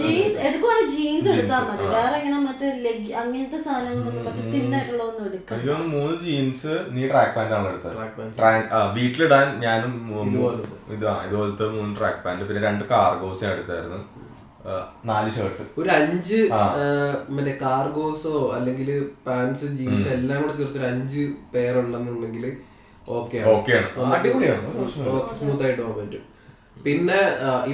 ജീൻസ് എടുക്കുവാണെങ്കിൽ ജീൻസ് എടുത്താൽ മതി. വേറെ ഇങ്ങനെ മറ്റേ ലെഗ് അങ്ങനത്തെ സാധനങ്ങളൊന്നും മറ്റേ തിന്നായിട്ടുള്ള ഒന്നും എടുക്കാം. എനിക്ക് 3 ജീൻസ് നീ ട്രാക്ക് പാന്റ് ആണ് എടുത്തത്. വീട്ടിലിടാൻ ഞാനും ഇതുപോലത്തെ 3 ട്രാക്ക് പാന്റ്, പിന്നെ 2 കാർഗോസ് എടുത്തായിരുന്നു. 4 ഷർട്ട്, ഒരു 5 മറ്റേ കാർഗോസോ അല്ലെങ്കിൽ പാൻസ് ജീൻസ് എല്ലാം കൂടെ ചേർത്ത് ഒരു 5 പെയർ ഉണ്ടെന്നുണ്ടെങ്കിൽ സ്മൂത്ത് ആയിട്ട് പോകാൻ പറ്റും. പിന്നെ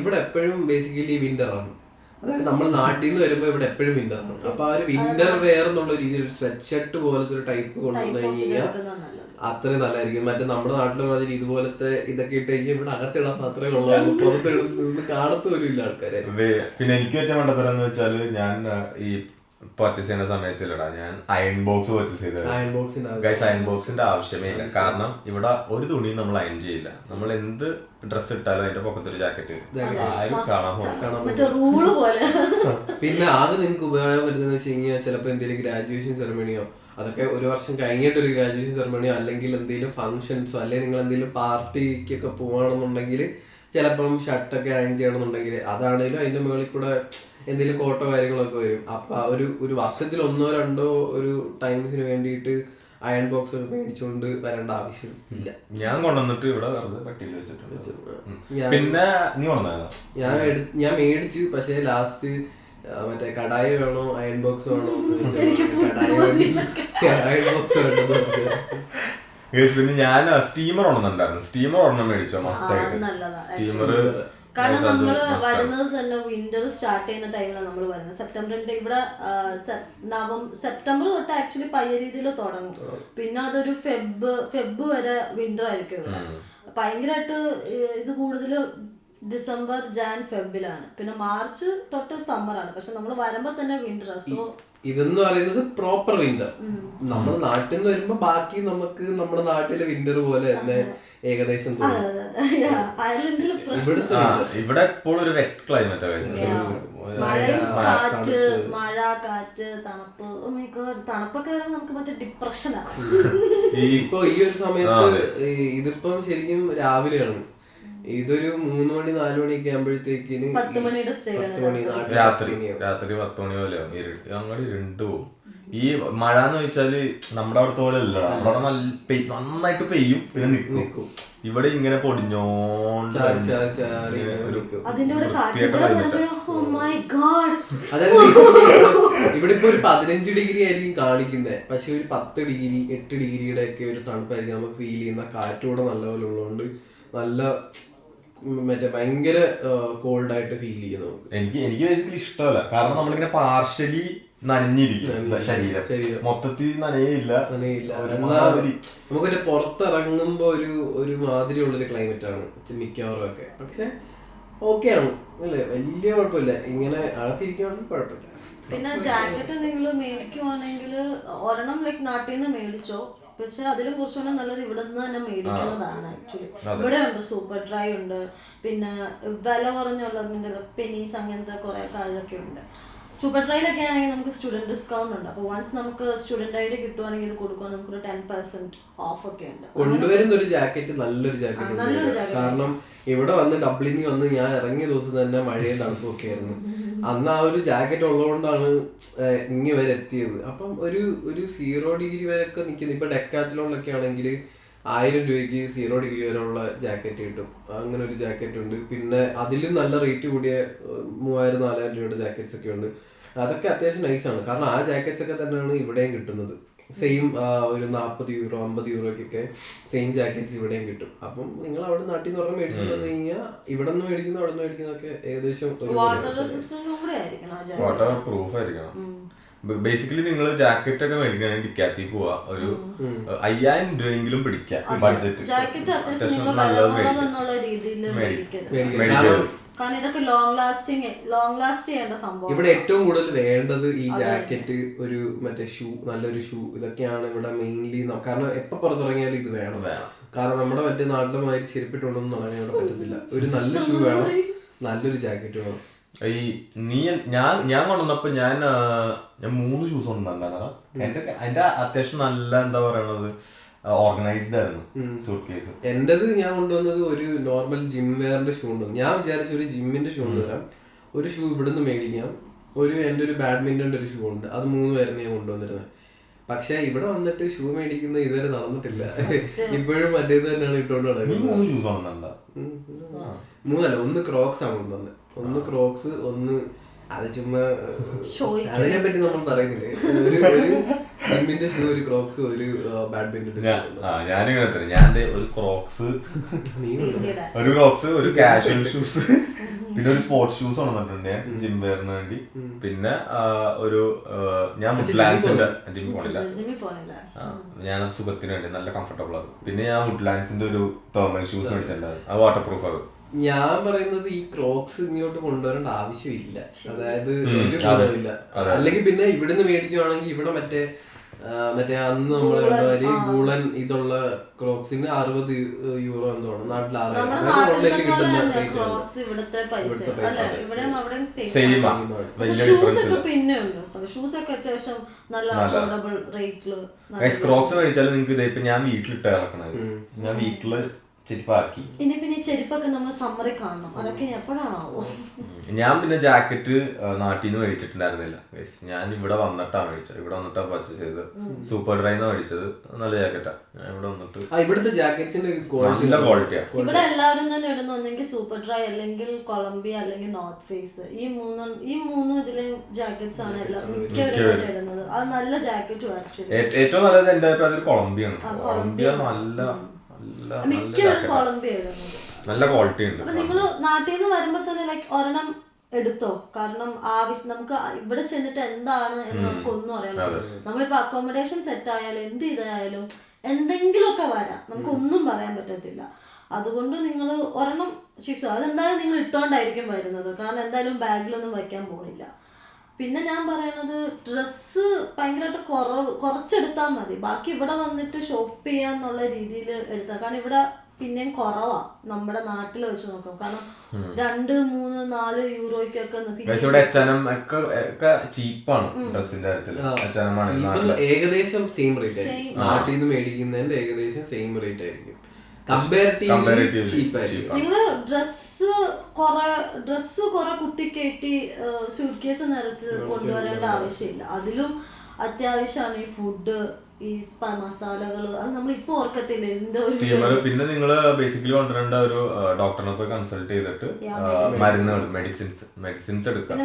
ഇവിടെ എപ്പോഴും ബേസിക്കലി വിന്റർ ആണ്. അതായത് നമ്മൾ നാട്ടിൽ നിന്ന് വരുമ്പോ ഇവിടെ എപ്പോഴും വിന്റർ ആണ്. അപ്പൊ ആ ഒരു വിന്റർ വെയർ എന്നുള്ള രീതിയിൽ ഒരു സ്വെറ്റ് ഷർട്ട് പോലത്തെ ഒരു ടൈപ്പ് കൊണ്ടുവന്നു കഴിഞ്ഞാൽ അത്രയും നല്ലതായിരിക്കും. മറ്റേ നമ്മുടെ നാട്ടിലെ മാതിരി ഇതുപോലത്തെ ഇതൊക്കെ ഇട്ട് കഴിഞ്ഞാൽ ഇവിടെ അകത്തിടാൻ മാത്രമേ ഉള്ളൂ, പുറത്ത് കാണത്തോലും ഇല്ല ആൾക്കാരെ. പിന്നെ എനിക്ക് ഏറ്റവും വേണ്ടതരം എന്ന് വെച്ചാൽ ഞാൻ ഈ പർച്ചേസ് ചെയ്യുന്ന സമയത്തിലടാ ഞാൻ അയൺ ബോക്സ് പർച്ചേസ് ചെയ്തത്. അയൺ ബോക്സിന്റെ ആവശ്യമേ ഇല്ല. കാരണം ഇവിടെ ഒരു തുണിയും നമ്മൾ അയൺ ചെയ്യില്ല. നമ്മൾ എന്ത് ഡ്രസ് ഇട്ടാലും അതിന്റെ പൊക്കത്തൊരു ജാക്കറ്റ് ആരും കാണാൻ പിന്നെ ആകെ നിങ്ങൾക്ക് ഉപയോഗം വരുന്നത് വെച്ച് കഴിഞ്ഞാൽ ചിലപ്പോൾ എന്തെങ്കിലും ഗ്രാജുവേഷൻ സെറമണിയോ അതൊക്കെ ഒരു വർഷം കഴിഞ്ഞിട്ടൊരു ഗ്രാജുവേഷൻ സെറമണിയോ അല്ലെങ്കിൽ എന്തെങ്കിലും ഫംഗ്ഷൻസോ അല്ലെങ്കിൽ നിങ്ങൾ എന്തെങ്കിലും പാർട്ടിക്കൊക്കെ പോവാണെന്നുണ്ടെങ്കിൽ ചിലപ്പം ഷർട്ടൊക്കെ അയൺ ചെയ്യണമെന്നുണ്ടെങ്കിൽ അതാണെങ്കിലും അതിന്റെ മുകളിൽ കൂടെ എന്തെങ്കിലും കോട്ടോ കാര്യങ്ങളൊക്കെ വരും. അപ്പൊ ഒരു വർഷത്തിൽ 1-2 ഒരു ടൈംസിന് വേണ്ടിയിട്ട് അയൺ ബോക്സ് മേടിച്ചുകൊണ്ട് വരേണ്ട ആവശ്യം ഇല്ല. ഞാൻ കൊണ്ടുവന്നിട്ട് ഇവിടെ വെറുതെ പട്ടിയിൽ വെച്ചിട്ടുണ്ട്. പിന്നെ നീ ഞാൻ മേടിച്ചു. പക്ഷെ ലാസ്റ്റ് മറ്റേ കടായി വേണോ അയൺ ബോക്സ് വേണോ, അയൺ ബോക്സ് വേണ്ടത്. പിന്നെ ഞാൻ സ്റ്റീമർ ഒരെണ്ണം മേടിച്ചോ മസ്റ്റ് ആയിട്ട്. സ്റ്റീമർ കാരണം നമ്മള് വരുന്നത് തന്നെ വിന്റർ സ്റ്റാർട്ട് ചെയ്യുന്ന ടൈമിലാണ് നമ്മൾ വരുന്നത്. സെപ്റ്റംബറിന്റെ ഇവിടെ സെപ്റ്റംബർ തൊട്ട് ആക്ച്വലി പയ്യ രീതിയിൽ തുടങ്ങും. പിന്നെ അതൊരു ഫെബ് വരെ വിന്റർ ആയിരിക്കും ഇവിടെ. ഭയങ്കരമായിട്ട് ഇത് കൂടുതൽ ഡിസംബർ ജാൻ ഫെബിലാണ്. പിന്നെ മാർച്ച് തൊട്ട് സമ്മറാണ്. പക്ഷെ നമ്മൾ വരുമ്പോ തന്നെ വിന്റർ. സോ ഇതെന്ന് പറയുന്നത് പ്രോപ്പർ വിന്റർ. നമ്മുടെ നാട്ടിൽ നിന്ന് വരുമ്പോ ബാക്കി നമുക്ക് നമ്മുടെ നാട്ടിലെ വിന്റർ പോലെ തന്നെ ഏകദേശം ഇവിടെ എപ്പോഴും ഒരു വെറ്റ് ക്ലൈമറ്റ് മഴ കാറ്റ് തണുപ്പ്. തണുപ്പൊക്കെ വരുമ്പോ നമുക്ക് മറ്റേ ഡിപ്രഷനാണ്. ഇപ്പൊ ഈ ഒരു സമയത്ത് ഇതിപ്പം ശരിക്കും രാവിലെയാണ്. ഇതൊരു 3 മണി 4 മണിയൊക്കെ ആകുമ്പോഴത്തേക്കിന് 10 മണിയുടെ രാത്രി 10 മണി പോലെ അങ്ങോട്ട് ഇരുണ്ട് പോകും. ഈ മഴ എന്ന് വെച്ചാല് നമ്മുടെ അവിടുത്തെ പോലെ അല്ലടാ. അവിടെ നന്നായിട്ട് പെയ്യും പിന്നെ നിൽക്കും. ഇവിടെ ഇങ്ങനെ പൊടിഞ്ഞോണ്ട് ഇവിടെ ഇപ്പൊ ഒരു 15 ഡിഗ്രി ആയിരിക്കും കാണിക്കുന്നത്. പക്ഷെ ഒരു 10 ഡിഗ്രി 8 ഡിഗ്രിയുടെ ഒക്കെ ഒരു തണുപ്പായിരിക്കും നമുക്ക് ഫീൽ ചെയ്യുന്ന. കാറ്റൂടെ നല്ലപോലെ ഉള്ളതുകൊണ്ട് നല്ല മറ്റേ ഭയങ്കര കോൾഡ് ആയിട്ട് ഫീൽ ചെയ്യുന്നു. എനിക്ക് ബേസിക്കലി ഇഷ്ടമല്ല. കാരണം നമ്മളിങ്ങനെ പാർഷ്യലി നനഞ്ഞിരിക്കും ശരീരം, മൊത്തത്തിൽ നനയില്ല. നമുക്കൊരു പുറത്തിറങ്ങുമ്പോ ഒരു മാതിരി ഉള്ളൊരു ക്ലൈമറ്റ് ആണ് മിക്കവാറും ഒക്കെ. പക്ഷെ ഓക്കെ ആണ് അല്ലേ, വലിയ കുഴപ്പമില്ല. ഇങ്ങനെ അകത്തിരിക്കുകയാണെങ്കിൽ കുഴപ്പമില്ല. പിന്നെ ജാക്കറ്റ് നിങ്ങൾ മേടിക്കുവാണെങ്കിൽ ഒരെണ്ണം ലൈക്ക് നാട്ടിൽ നിന്ന് മേടിച്ചോ. പക്ഷെ അതിലും കുറച്ചുകൂടെ നല്ലത് ഇവിടെ നിന്ന് തന്നെ മേടിക്കുന്നതാണ് ആക്ച്വലി. ഇവിടെ ഉണ്ട് സൂപ്പർ ഡ്രൈ ഉണ്ട്, പിന്നെ വില കുറഞ്ഞുള്ള പെനീസ് അങ്ങനത്തെ കുറെ ഇതൊക്കെ ഉണ്ട്. സൂപ്പർ ഡ്രൈയിലൊക്കെ ആണെങ്കിൽ നമുക്ക് സ്റ്റുഡന്റ് ഡിസ്കൗണ്ട് ഉണ്ട്. അപ്പോൾ വൺസ് നമുക്ക് സ്റ്റുഡന്റ് ഐഡി കിട്ടുവാണെങ്കിൽ ഇത് കൊടുക്കുവാണെങ്കിൽ നമുക്കൊരു 10% ഓഫ് ഒക്കെ ഉണ്ട്. കൊണ്ടുവരുന്ന ഒരു ജാക്കറ്റ് നല്ലൊരു ജാക്കറ്റ്. കാരണം ഇവിടെ വന്ന് ഡബ്ലിനി വന്ന് ഞാൻ ഇറങ്ങിയ ദിവസം തന്നെ മഴയും തണുപ്പും ഒക്കെ ആയിരുന്നു. അന്ന് ആ ഒരു ജാക്കറ്റ് ഉള്ളതുകൊണ്ടാണ് ഇങ്ങ് വരെ എത്തിയത്. അപ്പം ഒരു 0 ഡിഗ്രി വരെയൊക്കെ നിൽക്കുന്നത്. ഇപ്പൊ ഡെക്കാത്തലോണിലൊക്കെ ആണെങ്കിൽ 1000 രൂപയ്ക്ക് 0 ഡിഗ്രി വരെയുള്ള ജാക്കറ്റ് കിട്ടും. അങ്ങനെ ഒരു ജാക്കറ്റ് ഉണ്ട്. പിന്നെ അതിലും നല്ല റേറ്റ് കൂടിയ 3000-4000 രൂപയുടെ ജാക്കറ്റ്സ് ഒക്കെ ഉണ്ട്. അതൊക്കെ അത്യാവശ്യം നൈസാണ്. കാരണം ആ ജാക്കറ്റ്സ് ഒക്കെ തന്നെയാണ് ഇവിടെയും കിട്ടുന്നത്. സെയിം ഒരു 40 യൂറോ 50 യൂറോക്കൊക്കെ സെയിം ജാക്കറ്റ്സ് ഇവിടെയും കിട്ടും. അപ്പം നിങ്ങൾ അവിടെ നാട്ടിൽ നിന്ന് പറഞ്ഞാൽ മേടിച്ചിട്ട് വന്നു കഴിഞ്ഞാൽ ഇവിടെ നിന്ന് മേടിക്കുന്ന അവിടെ നിന്ന് മേടിക്കുന്നതൊക്കെ ഏകദേശം വാട്ടർ പ്രൂഫ് ആയിരിക്കണം. ബേസിക്കലി നിങ്ങൾ ജാക്കറ്റ് ഒക്കെ മേടിക്കണമെങ്കിൽ ഡിക്കാത്തി പോവാ. ഒരു 5000 രൂപയെങ്കിലും പിടിക്കാം ബഡ്ജറ്റ്. കാരണം ഇതൊക്കെ ലോങ് ലാസ്റ്റ് ചെയ്യേണ്ട സംഭവം. ഇവിടെ ഏറ്റവും കൂടുതൽ വേണ്ടത് ഈ ജാക്കറ്റ്, ഒരു മറ്റേ ഷൂ, നല്ലൊരു ഷൂ, ഇതൊക്കെയാണ് ഇവിടെ മെയിൻലി. കാരണം എപ്പോ പുറത്തിറങ്ങിയാലും ഇത് വേണം. കാരണം നമ്മുടെ മറ്റേ നാട്ടിലെ മാതിരി ചെരുപ്പിട്ടുള്ളൊന്നും തുടങ്ങാൻ ഇവിടെ പറ്റത്തില്ല. ഒരു നല്ല ഷൂ വേണം, നല്ലൊരു ജാക്കറ്റ് വേണം. ഞാൻ കൊണ്ടുവന്നപ്പോ ഞാൻ 3 ഷൂസ് കൊണ്ടുവന്നാ. എന്റെ അത്യാവശ്യം നല്ല എന്താ പറയണത് ഓർഗനൈസ്ഡ് ആയിരുന്നു സൂട്ട് കേസ്. എന്റേത് ഞാൻ കൊണ്ടുവന്നത് ഒരു നോർമൽ ജിം വെയറിന്റെ ഷൂ ഉണ്ട്. ഞാൻ വിചാരിച്ചു ഒരു ജിമ്മിന്റെ ഷൂ കൊണ്ടുവരാം, ഒരു ഷൂ ഇവിടുന്ന് മേടിക്കാം, എന്റെ ഒരു ബാഡ്മിന്റന്റെ ഒരു ഷൂ ഉണ്ട്, അത് 3 പേരാണ് ഞാൻ കൊണ്ടുവന്നിരുന്നത്. പക്ഷെ ഇവിടെ വന്നിട്ട് ഷൂ മേടിക്കുന്ന ഇതുവരെ നടന്നിട്ടില്ല. ഇപ്പോഴും മറ്റേത് തന്നെയാണ് ഇട്ടുകൊണ്ട് നടക്കുന്നത്. 3 ഒന്ന് ക്രോക്സ് ആണ് കൊണ്ടുവന്നത്. ഒന്ന് ക്രോക്സ്, ഒന്ന് അത് ചുമ്മാ അതിനെ പറ്റി നമ്മൾ പറയുന്നില്ലേ. ഒരു ജിമ്മിന്റെ ഷൂ, ഒരു ക്രോക്സ്, ഒരു ബാഡ്മിന്റന്റെ ഷൂ. ഞാനിങ്ങനെ തന്നെ ഞാൻ ഒരു ക്രോക്സ്, ഒരു കാഷ്വൽ ഷൂസ്, പിന്നെ ഒരു സ്പോർട്സ് ഷൂസ് കൊണ്ടുവന്നിട്ടുണ്ട് ജിം വെയറിന് വേണ്ടി. പിന്നെ ഞാൻ വുഡ്ലാൻഡ്സിന്റെ ജിമ്മിൽ പോണില്ല, ഞാനത് സുഖത്തിന് വേണ്ടി നല്ല കംഫർട്ടബിൾ ആണ്. പിന്നെ ഞാൻ വുഡ്ലാൻഡ്സിന്റെ ഒരു തെർമൽ ഷൂസ് മേടിച്ചിട്ടുണ്ടായിരുന്നു, അത് വാട്ടർ പ്രൂഫ്. അത് ഞാൻ പറയുന്നത് ഈ ക്രോക്സ് ഇങ്ങോട്ട് കൊണ്ടുവരേണ്ട ആവശ്യമില്ല. അതായത് ഒരു ഗുണമില്ല. അല്ലെങ്കിൽ പിന്നെ ഇവിടുന്ന് മേടിക്കുവാണെങ്കിൽ ഇവിടെ മറ്റേ അന്ന് നമ്മൾ കണ്ടവര് ഗൂളൻ ഇതുള്ള ക്രോക്സിന് 60 യൂറോ എന്തോണം, നാട്ടിൽ 6000 ഓൺലൈനിൽ കിട്ടുന്ന ക്രോക്സ് മേടിച്ചാൽ നിങ്ങൾക്ക് ഇപ്പൊ ഞാൻ വീട്ടിലിട്ട് ഇറക്കണത്, ഞാൻ വീട്ടില് ചെരുപ്പാക്കി. ഇനി പിന്നെ ചെരുപ്പൊക്കെ നമ്മൾ സമ്മറിൽ കാണണം, അതൊക്കെ എപ്പോഴാണാവോ. ഞാൻ പിന്നെ ജാക്കറ്റ് നാട്ടിൽ നിന്ന് മേടിച്ചിട്ടുണ്ടായിരുന്നില്ല. ഞാൻ ഇവിടെ വന്നിട്ടാണ് മേടിച്ചത്. ഇവിടെ വന്നിട്ടാണ് പർച്ചേസ് ചെയ്തത്. സൂപ്പർ ഡ്രൈന്ന് മേടിച്ചത്. നല്ല ജാക്കറ്റാ. ഞാൻ ഇവിടെ വന്നിട്ട് ഇവിടുത്തെ ജാക്കറ്റ്സിന്റെ നല്ല ക്വാളിറ്റിയാ. ഇവിടെ എല്ലാവരും തന്നെ ഇടുന്ന ഒന്നെങ്കിൽ സൂപ്പർ ഡ്രൈ, അല്ലെങ്കിൽ കൊളംബിയ, അല്ലെങ്കിൽ നോർത്ത് ഫേസ്. ഈ മൂന്ന് ഇതിലെ ജാക്കറ്റ്സ് ആണ് മിക്കവരും ഇടുന്നത്. അത് നല്ല ജാക്കറ്റും ആക്ച്വലി. ഏറ്റവും നല്ലത് എന്റെ അഭിപ്രായത്തിൽ കൊളംബിയാണ്. കൊളംബിയ നല്ല മിക്കവരും കൊളംബിയ ഇടുന്നത്. നല്ല ക്വാളിറ്റി ഉണ്ട്. അപ്പൊ നിങ്ങള് നാട്ടിൽ നിന്ന് വരുമ്പോ തന്നെ ലൈക്ക് ഒരെണ്ണം എടുത്തോ, കാരണം ആവശ്യം നമുക്ക് ഇവിടെ ചെന്നിട്ട് എന്താണ് എന്ന് നമുക്കൊന്നും അറിയാൻ പറ്റില്ല. നമ്മളിപ്പോ അക്കോമഡേഷൻ സെറ്റ് ആയാലും എന്ത് ഇതായാലും എന്തെങ്കിലുമൊക്കെ വരാം, നമുക്കൊന്നും പറയാൻ പറ്റത്തില്ല. അതുകൊണ്ട് നിങ്ങൾ ഒരെണ്ണം ശിക്ഷ അതെന്തായാലും നിങ്ങൾ ഇട്ടോണ്ടായിരിക്കും വരുന്നത്, കാരണം എന്തായാലും ബാഗിലൊന്നും വയ്ക്കാൻ പോണില്ല. പിന്നെ ഞാൻ പറയണത് ഡ്രസ്സ് ഭയങ്കരമായിട്ട് കുറച്ചെടുത്താൽ മതി, ബാക്കി ഇവിടെ വന്നിട്ട് ഷോപ്പ് ചെയ്യാന്നുള്ള രീതിയിൽ എടുത്താൽ. കാരണം ഇവിടെ പിന്നെയും കുറവാ നമ്മുടെ നാട്ടിൽ വെച്ച് നോക്കാം. കാരണം 2, 3, 4 യൂറോയ്ക്കൊക്കെ ഏകദേശം സെയിം റേറ്റ് ആയിരിക്കും. നാട്ടിൽ നിന്ന് മേടിക്കുന്നതിന്റെ ഏകദേശം സെയിം റേറ്റ് ആയിരിക്കും. നിങ്ങള് ഡ്രസ്സ് കുറെ കുത്തിക്കയറ്റി സ്യൂട്ട് കേസ് നിറച്ച് കൊണ്ടുവരേണ്ട ആവശ്യമില്ല. അതിലും അത്യാവശ്യമാണ് ഈ ഫുഡ്, ഈ മസാലകള്, അത് നമ്മൾ ഇപ്പൊ ഓർക്കത്തില്ല ഇതിന്റെ. പിന്നെ നിങ്ങള് ബേസിക്കലി കൊണ്ടുവരേണ്ട ഒരു ഡോക്ടറിനെ പോയി കൺസൾട്ട് ചെയ്തിട്ട് മരുന്നുകൾ മെഡിസിൻസ് എടുക്കാം.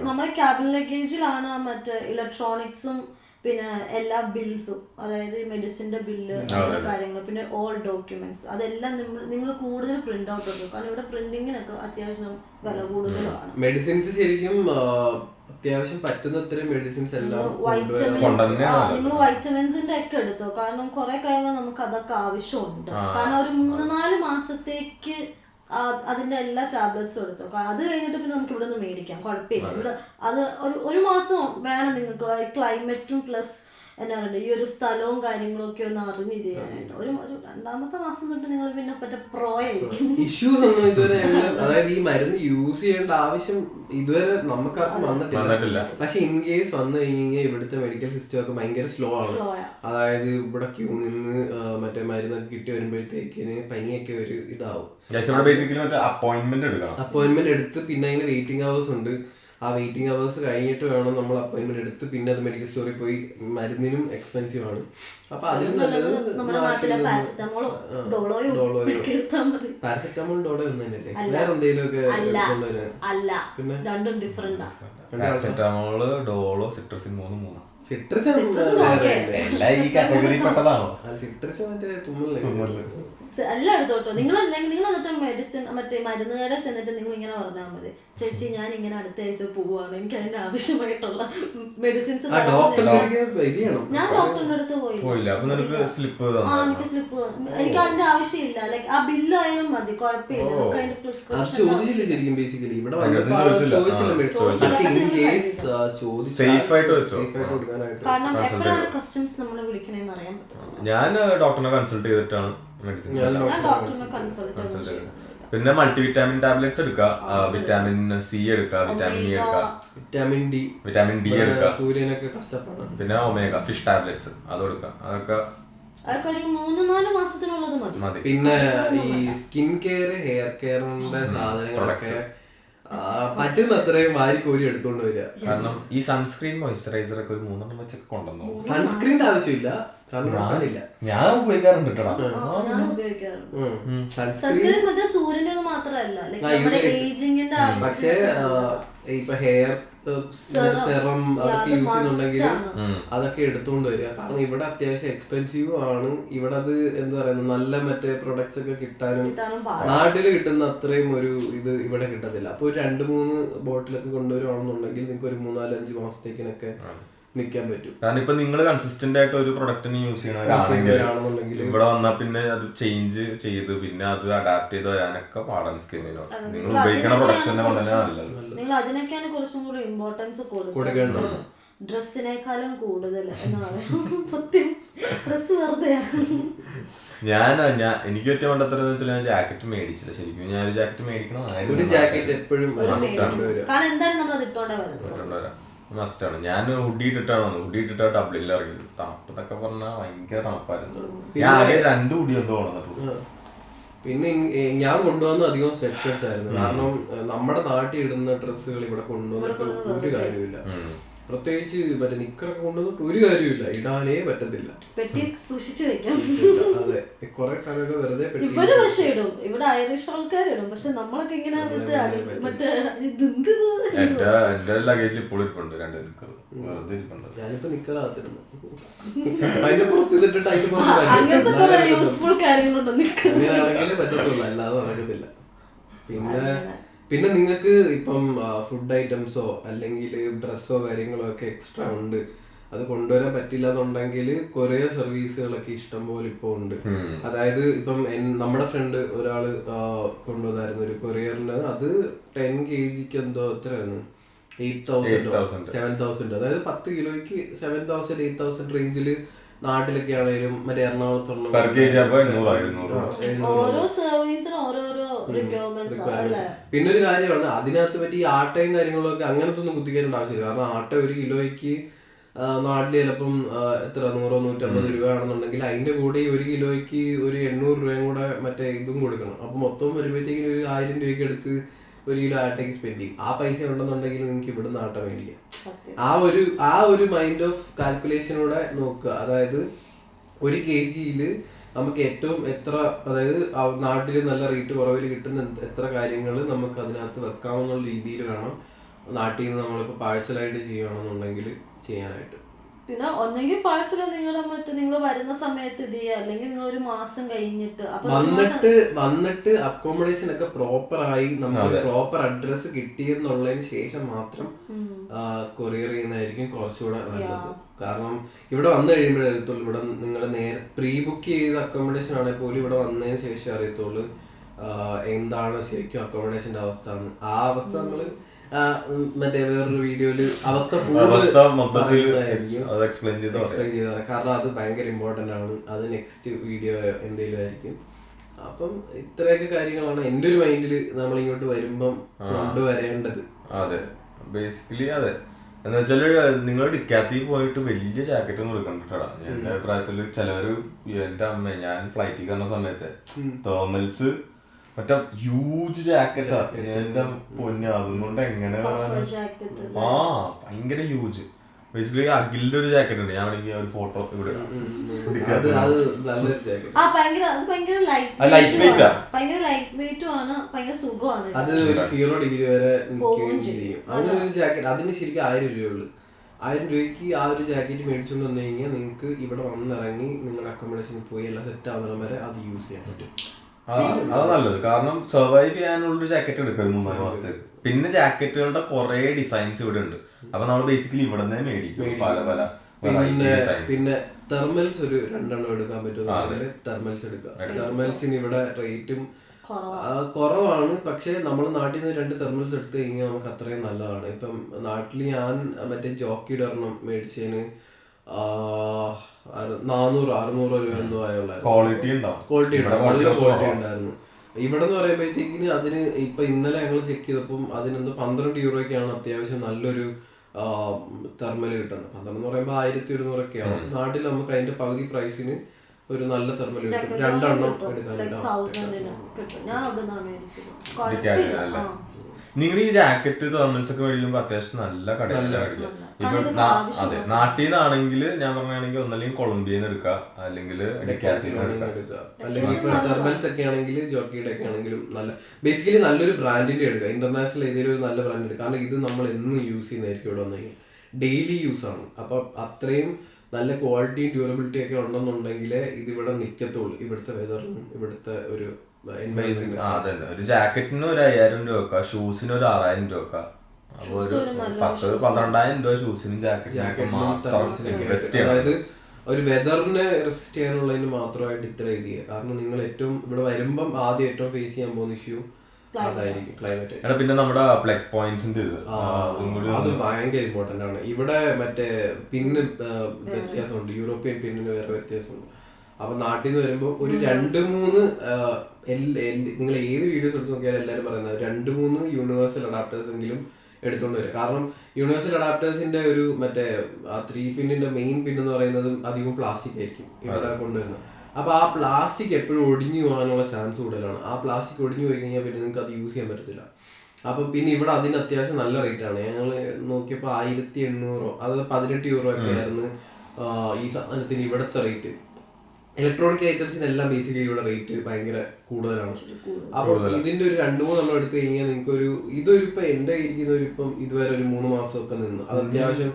നമ്മുടെ ക്യാബിൻ ലഗേജിലാണ് മറ്റേ ഇലക്ട്രോണിക്സും പിന്നെ എല്ലാ ബിൽസും, അതായത് മെഡിസിന്റെ ബില്ല്, അങ്ങനെ കാര്യങ്ങൾ, പിന്നെ ഓൾ ഡോക്യുമെന്റ്സ്, അതെല്ലാം നിങ്ങൾ കൂടുതൽ പ്രിന്റ് ഔട്ട് എടുക്കും. കാരണം ഇവിടെ പ്രിന്റിങ്ങിനൊക്കെ അത്യാവശ്യം വില കൂടുതലാണ്. മെഡിസിൻസ് ശരിക്കും അത്യാവശ്യം പറ്റുന്ന ഇത്രയും മെഡിസിൻസ് എല്ലാം നിങ്ങൾ വൈറ്റമിൻസിന്റെ ഒക്കെ എടുത്തോ, കാരണം കുറെ കഴിയുമ്പോൾ നമുക്ക് അതൊക്കെ ആവശ്യമുണ്ട്. കാരണം ഒരു 3-4 മാസത്തേക്ക് അതിന്റെ എല്ലാ ടാബ്ലറ്റ്സും എടുത്തോ. അത് കഴിഞ്ഞിട്ട് പിന്നെ നമുക്ക് ഇവിടെ നിന്ന് മേടിക്കാം, കുഴപ്പമില്ല. ഇവിടെ അത് ഒരു മാസം വേണം നിങ്ങൾക്ക് ക്ലൈമറ്റും പ്ലസ് എന്നാ പറയുക ഈ ഒരു സ്ഥലവും കാര്യങ്ങളും ഒക്കെ ഒന്ന് അറിഞ്ഞ് ഇത് ചെയ്യാനായിട്ട്. ഒരു 2ാമത്തെ മാസം തൊട്ട് നിങ്ങൾ പിന്നെ പറ്റ പ്രോ ആയിരിക്കും. ഇഷ്യൂസ് ഒന്നും ഇതുവരെ അതായത് ഈ മരുന്ന് യൂസ് ചെയ്യേണ്ട ആവശ്യം ഇതുവരെ നമുക്കാർക്കും വന്നിട്ടില്ല. പക്ഷെ ഇൻ കേസ് വന്നു കഴിഞ്ഞാൽ ഇവിടുത്തെ മെഡിക്കൽ സിസ്റ്റം ഒക്കെ ഭയങ്കര സ്ലോ ആണ്. അതായത് ഇവിടെ ക്യൂ നിന്ന് മറ്റേ മരുന്നൊക്കെ കിട്ടി വരുമ്പോഴത്തേക്കിന് പനിയൊക്കെ ഒരു ഇതാവും. അപ്പോയിന്റ്മെന്റ് എടുത്ത് പിന്നെ അതിന് വെയിറ്റിംഗ് അവേഴ്സ് ഉണ്ട്. ആ വെയിറ്റിംഗ് അവേഴ്സ് കഴിഞ്ഞിട്ട് വേണം നമ്മൾ അപ്പോയിന്റ്മെന്റ് എടുത്ത് പിന്നെ അത് മെഡിക്കൽ സ്റ്റോറിൽ പോയി. മരുന്നിനും എക്സ്പെൻസീവ് ആണ്. അപ്പൊ അതിന് നല്ലത് പാരസെറ്റമോൾ ഡോളോ ഒന്നും തന്നെയല്ലേ, വേറെ എന്തെങ്കിലും ഒക്കെ പിന്നെ രണ്ടും different. Paracetamol Dolo cetirizine 3 citrus ഈ കാറ്റഗറി പെട്ടതാണോ? സിട്രസ് മറ്റേ തുമ്മല് എല്ലാം എടുത്തോട്ടോ. നിങ്ങൾ എന്നിട്ട് മെഡിസിൻ മറ്റേ മരുന്ന് കട ചെന്നിട്ട് നിങ്ങൾ ഇങ്ങനെ പറഞ്ഞാൽ മതി, ചേച്ചി ഞാൻ ഇങ്ങനെ അടുത്ത ആഴ്ച പോവാണ്, എനിക്ക് അതിന്റെ ആവശ്യമായിട്ടുള്ള മെഡിസിൻസ്. ഞാൻ ഡോക്ടറിന്റെ അടുത്ത് പോയില്ല. എനിക്ക് സ്ലിപ്പ്, എനിക്ക് അതിന്റെ ആവശ്യമില്ല. ലൈക്ക് ആ ബില്ലായാലും മതി, കുഴപ്പമില്ല. നമുക്ക് അതിന്റെ പ്രിസ്ക്രിപ്ഷൻ ശരിക്കും ബേസിക്കലി ഇവിടെ കാരണം എപ്പോഴാണ് കസ്റ്റംസ് നമ്മളെ വിളിക്കണേന്ന് അറിയാൻ പറ്റില്ല. ഞാൻ ഡോക്ടറിനെ കൺസൾട്ട് ചെയ്തിട്ടാണ് മെഡിസിൻ. പിന്നെ മൾട്ടിവിറ്റാമിൻ ടാബ്ലറ്റ്സ് എടുക്കുക, വിറ്റാമിൻ സി എടുക്കുക, വിറ്റാമിൻ ഇ എടുക്കുക, വിറ്റാമിൻ ഡി എടുക്കുക, സൂര്യനൊക്കെ കഷ്ടപ്പാടാണ്. പിന്നെ ഒമേഗ ഫിഷ് ടാബ്ലറ്റ്സ് അത് കൊടുക്കുക. അതൊക്കെ ഒരു 3-4 മാസത്തിനുള്ളത് മതി. പിന്നെ ഈ സ്കിൻ കെയർ, ഹെയർ കെയറിന്റെ സാധനങ്ങളൊക്കെ പറ്റുന്ന അത്രയും വാരിക്കോരി എടുത്തോണ്ട് വരിക. കാരണം ഈ സൺസ്ക്രീൻ മോയ്സ്ചറൈസർ ഒക്കെ ഒരു 3 വെച്ചൊക്കെ കൊണ്ടുവന്നു. സൺസ്ക്രീൻ്റെ ആവശ്യമില്ല, കാരണം ഞാൻ ഉപയോഗിക്കാറുണ്ട്. പക്ഷേ ഇപ്പൊ ഹെയർ സെറം അതൊക്കെ യൂസ് ചെയ്യുന്നുണ്ടെങ്കിൽ അതൊക്കെ എടുത്തുകൊണ്ട് വരിക. കാരണം ഇവിടെ അത്യാവശ്യം എക്സ്പെൻസീവ് ആണ്. ഇവിടെ അത് എന്താ പറയുന്നത്, നല്ല മറ്റേ പ്രൊഡക്ട്സ് ഒക്കെ കിട്ടാനും നാട്ടില് കിട്ടുന്ന അത്രയും ഒരു ഇത് ഇവിടെ കിട്ടത്തില്ല. അപ്പൊ ഒരു 2-3 ബോട്ടിലൊക്കെ കൊണ്ടുവരുവാണെന്നുണ്ടെങ്കിൽ നിങ്ങൾക്ക് ഒരു 4-5 മാസത്തേക്കിനൊക്കെ നിക്കാൻ പറ്റും. കാരണം ഇപ്പൊ നിങ്ങൾ കൺസിസ്റ്റന്റ് ആയിട്ട് ഒരു പ്രൊഡക്റ്റിന് യൂസ് ചെയ്യണമെങ്കിൽ ഇവിടെ വന്നാൽ പിന്നെ അത് ചേഞ്ച് ചെയ്ത് പിന്നെ അത് അഡാപ്റ്റ് ചെയ്ത് വരാനൊക്കെ പാടാണ് സ്കിന്നിനോട്. നിങ്ങൾ ഉപയോഗിക്കുന്ന പ്രൊഡക്ട്സ് തന്നെ കൊണ്ട് തന്നെ നല്ലത്. നിങ്ങൾ അതിനൊക്കെയാണ് കുറച്ചും കൂടി ഇമ്പോർട്ടൻസ് കൊടുക്കേണ്ടത്, ഡ്രസ്സിനേക്കാളും കൂടുതൽ എന്ന് പറയാം. സത്യം ഡ്രസ് വെറുതെ. എനിക്ക് ഏറ്റവും വേണ്ടത്ര ഞാൻ ജാക്കറ്റ് മേടിച്ചില്ല. ശരിക്കും ഞാൻ ഒരു ജാക്കറ്റ് മേടിക്കണം. ഒരു ജാക്കറ്റ് എപ്പോഴും കാരണം എന്തായാലും നമ്മൾ അത് ഇട്ടോണ്ടേ വരാം, മസ്റ്റാണ്. ഞാൻ ഹുഡി ഇട്ടിട്ടാണ് വന്നത്. ഹുഡി ഇട്ടിട്ടാണ് ഡബ്ലിനിൽ ഇറങ്ങിയത്. തണുപ്പൊക്കെ പറഞ്ഞാൽ ഭയങ്കര തണുപ്പായിരുന്നു. ഞാൻ ആകെ 2 ഹുഡി എന്തോ കൊണ്ടുവന്നിട്ടുള്ളൂ. പിന്നെ ഞാൻ കൊണ്ടുവന്ന അധികം സ്വെറ്റ്ഷർട്ട്സ് ആയിരുന്നു. കാരണം നമ്മുടെ നാട്ടിൽ ഇടുന്ന ഡ്രസ്സുകൾ ഇവിടെ കൊണ്ടുവന്നിട്ട് ഒരു കാര്യമില്ല. പ്രത്യേകിച്ച് മറ്റേ നിക്കറൊക്കെ കൊണ്ടുവന്നിട്ട് ഒരു കാര്യമില്ല, ഇടാനേ പറ്റത്തില്ല. പെട്ടി സൂക്ഷിച്ചു വെക്കാം. അതെ, കുറെ സാധനമൊക്കെ വെറുതെ ഇവര് പക്ഷെ ഇടും, ഇവിടെ ഐറിഷ് ആൾക്കാരിടും. പക്ഷെ നമ്മളൊക്കെ ഇങ്ങനെ മറ്റേ എന്റെ ലഗേജിൽ ഇപ്പോൾ ഇരിപ്പുണ്ട് 2 നിക്കർ വെറുതെ ഇരിപ്പുണ്ട്. ഞാനിപ്പോ നിക്കറാത്തിരുന്നു അതിന്റെ പുറത്ത് ഇതിട്ടിട്ട് അതിന്റെ പുറത്ത് അങ്ങനത്തെ കുറെ യൂസ്ഫുൾ കാര്യങ്ങളുണ്ട് നിക്കർ. അങ്ങനെയാണെങ്കിൽ പറ്റത്തുള്ളൂ, അല്ലാതെ നടക്കത്തില്ല. പിന്നെ നിങ്ങൾക്ക് ഇപ്പം ഫുഡ് ഐറ്റംസോ അല്ലെങ്കിൽ ഡ്രസ്സോ കാര്യങ്ങളോ ഒക്കെ എക്സ്ട്രാ ഉണ്ട്, അത് കൊണ്ടുവരാൻ പറ്റില്ല എന്നുണ്ടെങ്കിൽ കൊറിയർ സർവീസുകളൊക്കെ ഇഷ്ടം പോലെ ഇപ്പോൾ ഉണ്ട്. അതായത് ഇപ്പം നമ്മുടെ ഫ്രണ്ട് ഒരാള് കൊണ്ടുവന്നായിരുന്നു ഒരു കൊറിയറിന്, അത് 10 kg എന്തോ എത്രയായിരുന്നു, 8,000 7,000, അതായത് 10 കിലോയ്ക്ക് 7,000 8,000 റേഞ്ചില്. നാട്ടിലൊക്കെ ആണെങ്കിലും മറ്റേ എറണാകുളത്തുള്ള ഓരോ സർവീസിനും ഓരോരോ റിക്വയർമെന്റ്സ്. പിന്നെ ഒരു കാര്യമാണ് അതിനകത്ത് പറ്റി ആട്ടയും കാര്യങ്ങളും ഒക്കെ അങ്ങനത്തെ ഒന്നും കുത്തിക്കേണ്ട ആവശ്യമില്ല. കാരണം ആട്ട 1 കിലോയ്ക്ക് നാട്ടില് ചിലപ്പം എത്ര 100-150 രൂപ ആണെന്നുണ്ടെങ്കിൽ അതിന്റെ കൂടെ 1 കിലോയ്ക്ക് ഒരു 800 രൂപയും കൂടെ മറ്റേ ഇതും കൊടുക്കണം. അപ്പൊ മൊത്തം വരുമ്പോഴത്തേക്കിന് ഒരു 1000 രൂപയ്ക്ക് എടുത്ത് 1 കിലോ ആട്ടയ്ക്ക് സ്പെൻഡ് ചെയ്യും. ആ പൈസ ഉണ്ടെന്നുണ്ടെങ്കിൽ നിങ്ങൾക്ക് ഇവിടുന്ന് ആട്ട മേടിക്കാം. ആ ഒരു മൈൻഡ് ഓഫ് കാൽക്കുലേഷനോടെ നോക്കുക. അതായത് 1 kg നമുക്ക് ഏറ്റവും എത്ര, അതായത് നാട്ടിൽ നല്ല റേറ്റ് കുറവിൽ കിട്ടുന്ന എത്ര കാര്യങ്ങൾ നമുക്ക് അതിനകത്ത് വെക്കാവുന്ന രീതിയിൽ വേണം നാട്ടിൽ നിന്ന് നമ്മളിപ്പോൾ പാഴ്സലായിട്ട് ചെയ്യുകയാണെന്നുണ്ടെങ്കിൽ ചെയ്യാനായിട്ട്. പിന്നെ ഒന്നെങ്കിൽ പാഴ്സൽ നിങ്ങൾ വരുന്ന സമയത്ത് ഇത് ചെയ്യുക, അല്ലെങ്കിൽ നിങ്ങൾ ഒരു മാസം കഴിഞ്ഞിട്ട് വന്നിട്ട് അക്കോമഡേഷൻ ഒക്കെ പ്രോപ്പർ ആയി നമുക്ക് പ്രോപ്പർ അഡ്രസ് കിട്ടിയെന്നുള്ളതിന് ശേഷം മാത്രം കൊറിയർ ചെയ്യുന്നതായിരിക്കും കുറച്ചുകൂടെ നല്ലത്. കാരണം ഇവിടെ വന്നു കഴിയുമ്പോഴേ അറിയത്തുള്ളൂ, ഇവിടെ നിങ്ങൾ നേരെ പ്രീ ബുക്ക് ചെയ്ത അക്കോമഡേഷൻ ആണെങ്കിൽ പോലും ഇവിടെ വന്നതിന് ശേഷം അറിയത്തുള്ളൂ എന്താണ് ശരിക്കും അക്കോമഡേഷന്റെ അവസ്ഥ എന്ന്. ആ അവസ്ഥ നമ്മള് മറ്റേ വേറൊരു വീഡിയോയില് അവസ്ഥ എക്സ്പ്ലെയിൻ ചെയ്തതാണ്. കാരണം അത് ഭയങ്കര ഇമ്പോർട്ടന്റ് ആണ്. അത് നെക്സ്റ്റ് വീഡിയോ എന്തെങ്കിലും ആയിരിക്കും. അപ്പം ഇത്രയൊക്കെ കാര്യങ്ങളാണ് എന്റെ ഒരു മൈൻഡില് നമ്മൾ ഇങ്ങോട്ട് വരുമ്പം കൊണ്ടുവരേണ്ടത്. അതെ, ബേസിക്കലി അതെ. എന്ന് വെച്ചാല് നിങ്ങൾ ഡിക്കാത്തി പോയിട്ട് വലിയ ജാക്കറ്റ് ഒന്നും എടുക്കണ്ടാ. എന്റെ അഭിപ്രായത്തില് ചിലവര്, എന്റെ അമ്മ ഞാൻ ഫ്ലൈറ്റിൽ കയറുന്ന സമയത്ത് തേർമൽസ് മറ്റേ ഹ്യൂജ് ജാക്കറ്റാ, എന്റെ പൊന്നു അതും കൊണ്ട് എങ്ങനെ ഭയങ്കര ഹ്യൂജ്. ബേസിക്കലി അഖിലിന്റെ ഒരു ജാക്കറ്റ് ഉണ്ട്, ഞാൻ വേണമെങ്കിൽ ഒരു ഫോട്ടോ ഇവിടെ ലൈറ്റ് വെയിറ്റ് ആണ്, ഭയങ്കര സുഖമാണ്. അത് ഒരു 0 ഡിഗ്രി വരെ നിൽക്കുകയും ചെയ്യും. അങ്ങനെ ഒരു ജാക്കറ്റ് അതിന് ശരിക്കും 1000 രൂപയുള്ളൂ. 1000 രൂപയ്ക്ക് ആ ഒരു ജാക്കറ്റ് മേടിച്ചുകൊണ്ട് വന്നു കഴിഞ്ഞാൽ നിങ്ങൾക്ക് ഇവിടെ വന്നിറങ്ങി നിങ്ങളുടെ അക്കോമഡേഷനിൽ പോയി എല്ലാം സെറ്റ് ആവുന്ന വരെ അത് യൂസ് ചെയ്യാൻ പറ്റും. അതാ നല്ലത്. കാരണം സർവൈവ് ചെയ്യാനുള്ളൊരു ജാക്കറ്റ് എടുക്കും 3 മാസത്തേക്ക്. പിന്നെ ജാക്കറ്റുകളുടെ കുറെ ഡിസൈൻസ് ഇവിടെ ഉണ്ട്. അപ്പൊ നമ്മൾ ബേസിക്കലി ഇവിടെ നിന്ന് മേടിക്കും പല പല. പിന്നെ തെർമൽസ് ഒരു 2 എണ്ണം എടുക്കാൻ പറ്റും. തെർമൽസ് എടുക്കാം. തെർമൽസിന് ഇവിടെ റേറ്റും കുറവാണ്. പക്ഷെ നമ്മൾ നാട്ടിൽ നിന്ന് 2 തെർമൽസ് എടുത്തു കഴിഞ്ഞാൽ നമുക്ക് അത്രയും നല്ലതാണ്. ഇപ്പം നാട്ടിൽ ഞാൻ മറ്റേ ജോക്കിയുടെ ഒരെണ്ണം മേടിച്ചതിന് 400-600 രൂപ എന്തോ ആയുള്ളായിരുന്നു. ക്വാളിറ്റി നല്ല ക്വാളിറ്റി ഉണ്ടായിരുന്നു. ഇവിടെ എന്ന് പറയുമ്പോഴത്തേക്കിന് അതിന് ഇപ്പൊ ഇന്നലെ ഞങ്ങൾ ചെക്ക് ചെയ്തപ്പം അതിനെന്തോ 12 യൂറോയ്ക്കാണ് അത്യാവശ്യം നല്ലൊരു തെർമൽ കിട്ടുന്നത്. 12 എന്ന് പറയുമ്പോൾ 1100 ആവും. നാട്ടിൽ നമുക്ക് അതിന്റെ പകുതി പ്രൈസിന് ഒരു നല്ല തെർമൽ കിട്ടും. 2 എണ്ണം എടുക്കാനുണ്ട്. നിങ്ങൾ ഈ ജാക്കറ്റ് തെർമൽസ് ഒക്കെ മേടിക്കുമ്പോ അത്യാവശ്യം നല്ല കടയിലാണ് മേടിക്കാം. ഇപ്പൊ അതെ, നാട്ടിൽ നിന്നാണെങ്കിൽ ഞാൻ പറഞ്ഞാണെങ്കിൽ ഒന്നല്ലെങ്കിൽ കൊളംബിയന്ന് എടുക്കുക, അല്ലെങ്കിൽ തെർമൽസ് ഒക്കെ ആണെങ്കിൽ ജോക്കിയുടെ ഒക്കെ ആണെങ്കിലും നല്ല ബേസിക്കലി നല്ലൊരു ബ്രാൻഡിന്റെ എടുക്കുക. ഇന്റർനാഷണൽ ഏതെങ്കിലും ഒരു നല്ല ബ്രാൻഡ് എടുക്കുക. കാരണം ഇത് നമ്മൾ എന്നും യൂസ് ചെയ്യുന്നതായിരിക്കും. ഇവിടെ വന്നു കഴിഞ്ഞാൽ ഡെയിലി യൂസ് ആണ്. അപ്പൊ അത്രയും നല്ല ക്വാളിറ്റിയും ഡ്യൂറബിലിറ്റി ഒക്കെ ഉണ്ടെന്നുണ്ടെങ്കിൽ ഇതിവിടെ നിൽക്കത്തുള്ളൂ. ഇവിടുത്തെ വെതറിനും ഇവിടുത്തെ ഒരു ഒരു ജാക്കറ്റിന് ഒരു 5000 രൂപ, ഷൂസിന് ഒരു 6000 രൂപ, അപ്പൊ ഒരു 10-12,000 രൂപ ഷൂസിനും ജാക്കറ്റിനും മാത്രം. അതായത് ഒരു വെതറിനെ റെസിസ്റ്റ് ചെയ്യാനുള്ളതിന് മാത്രമായിട്ട് ഇത്ര ഇത് ചെയ്യുക. കാരണം നിങ്ങൾ ഏറ്റവും ഇവിടെ വരുമ്പം ആദ്യം ഏറ്റവും ഫേസ് ചെയ്യാൻ പോകുന്ന ഇഷ്യൂ അതായിരിക്കും ക്ലൈമറ്റ്. പിന്നെ നമ്മുടെ പ്ലഗ് പോയിന്റ്സിന്റെ അത് ഭയങ്കര ഇമ്പോർട്ടന്റ് ആണ്. ഇവിടെ മറ്റേ പിന്ന് വ്യത്യാസമുണ്ട്, യൂറോപ്യൻ പിന്നിന് വേറെ വ്യത്യാസമുണ്ട്. അപ്പൊ നാട്ടിൽ നിന്ന് വരുമ്പോൾ ഒരു 2-3 നിങ്ങൾ ഏത് വീഡിയോസ് എടുത്ത് നോക്കിയാലും എല്ലാവരും പറയുന്നത് 2-3 യൂണിവേഴ്സൽ അഡാപ്റ്റേഴ്സ് എങ്കിലും എടുത്തുകൊണ്ട് വരും. കാരണം യൂണിവേഴ്സൽ അഡാപ്റ്റേഴ്സിന്റെ ഒരു മറ്റേ ആ 3 പിന്നിന്റെ മെയിൻ പിൻ എന്ന് പറയുന്നത് അധികം പ്ലാസ്റ്റിക് ആയിരിക്കും ഇവിടെ കൊണ്ടുവരുന്നത്. അപ്പൊ ആ പ്ലാസ്റ്റിക് എപ്പോഴും ഒടിഞ്ഞു പോകാനുള്ള ചാൻസ് കൂടുതലാണ്. ആ പ്ലാസ്റ്റിക് ഒടിഞ്ഞു പോയി കഴിഞ്ഞാൽ പിന്നെ നിങ്ങൾക്ക് അത് യൂസ് ചെയ്യാൻ പറ്റത്തില്ല. അപ്പം പിന്നെ ഇവിടെ അതിന് അത്യാവശ്യം നല്ല റേറ്റ് ആണ്. ഞങ്ങൾ നോക്കിയപ്പോൾ 1800 അത് 18 യൂറോ ഒക്കെ ആയിരുന്നു ഈ സാധനത്തിന് ഇവിടുത്തെ റേറ്റ്. ഇലക്ട്രോണിക് ഐറ്റംസിന് എല്ലാം ബേസിക്കലി ഇവിടെ റേറ്റ് ഭയങ്കര കൂടുതലാണ്. അപ്പോൾ ഇതിന്റെ ഒരു 2-3 നമ്മൾ എടുത്തു കഴിഞ്ഞാൽ നിങ്ങൾക്ക് ഒരു ഇതൊരു ഇപ്പൊ എന്റെ ഇരിക്കുന്ന ഒരു ഇപ്പം ഇതുവരെ ഒരു 3 മാസമൊക്കെ നിന്ന് അത് അത്യാവശ്യം.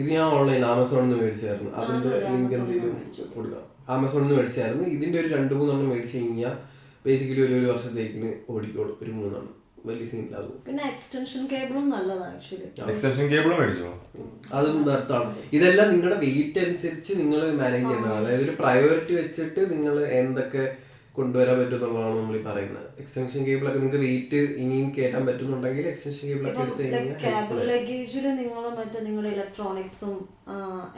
ഇത് ഞാൻ ഓൺലൈൻ ആമസോണിൽ നിന്ന് മേടിച്ചായിരുന്നു. അതിന്റെ ലിങ്ക് എന്തെങ്കിലും കൊടുക്കാം. ആമസോണിൽ നിന്ന് മേടിച്ചായിരുന്നു. ഇതിന്റെ ഒരു 2-3 മേടിച്ചു കഴിഞ്ഞാൽ ബേസിക്കലി ഒരു വർഷത്തേക്കിന് ഓടിക്കോളും. ഒരു 3 വലിയ സീനില്ല. പിന്നെ എക്സ്റ്റൻഷൻ കേബിളും നല്ലതാണ് ആക്ച്വലി. എക്സ്റ്റൻഷൻ കേബിളും മേടിച്ചോ? അതും ബർത്താണ്. ഇതെല്ലാം നിങ്ങളുടെ വെയിറ്റ് അനുസരിച്ച് നിങ്ങൾ മാനേജ് ചെയ്യണം. അതായത് ഒരു പ്രയോറിറ്റി വെച്ചിട്ട് നിങ്ങൾ എന്തൊക്കെ കൊണ്ടുവരാൻ പറ്റും എന്നുള്ളതാണ് നമ്മൾ ഈ പറയുന്നത്. എക്സ്റ്റൻഷൻ കേബിളൊക്കെ നിങ്ങൾക്ക് വെയിറ്റ് ഇനിയും കയറ്റാൻ പറ്റുന്നുണ്ടെങ്കിൽ എക്സ്റ്റൻഷൻ കേബിളൊക്കെ എടുത്ത് കഴിഞ്ഞാൽ ലഗേജിൽ നിങ്ങൾ മറ്റേ നിങ്ങളുടെ ഇലക്ട്രോണിക്സും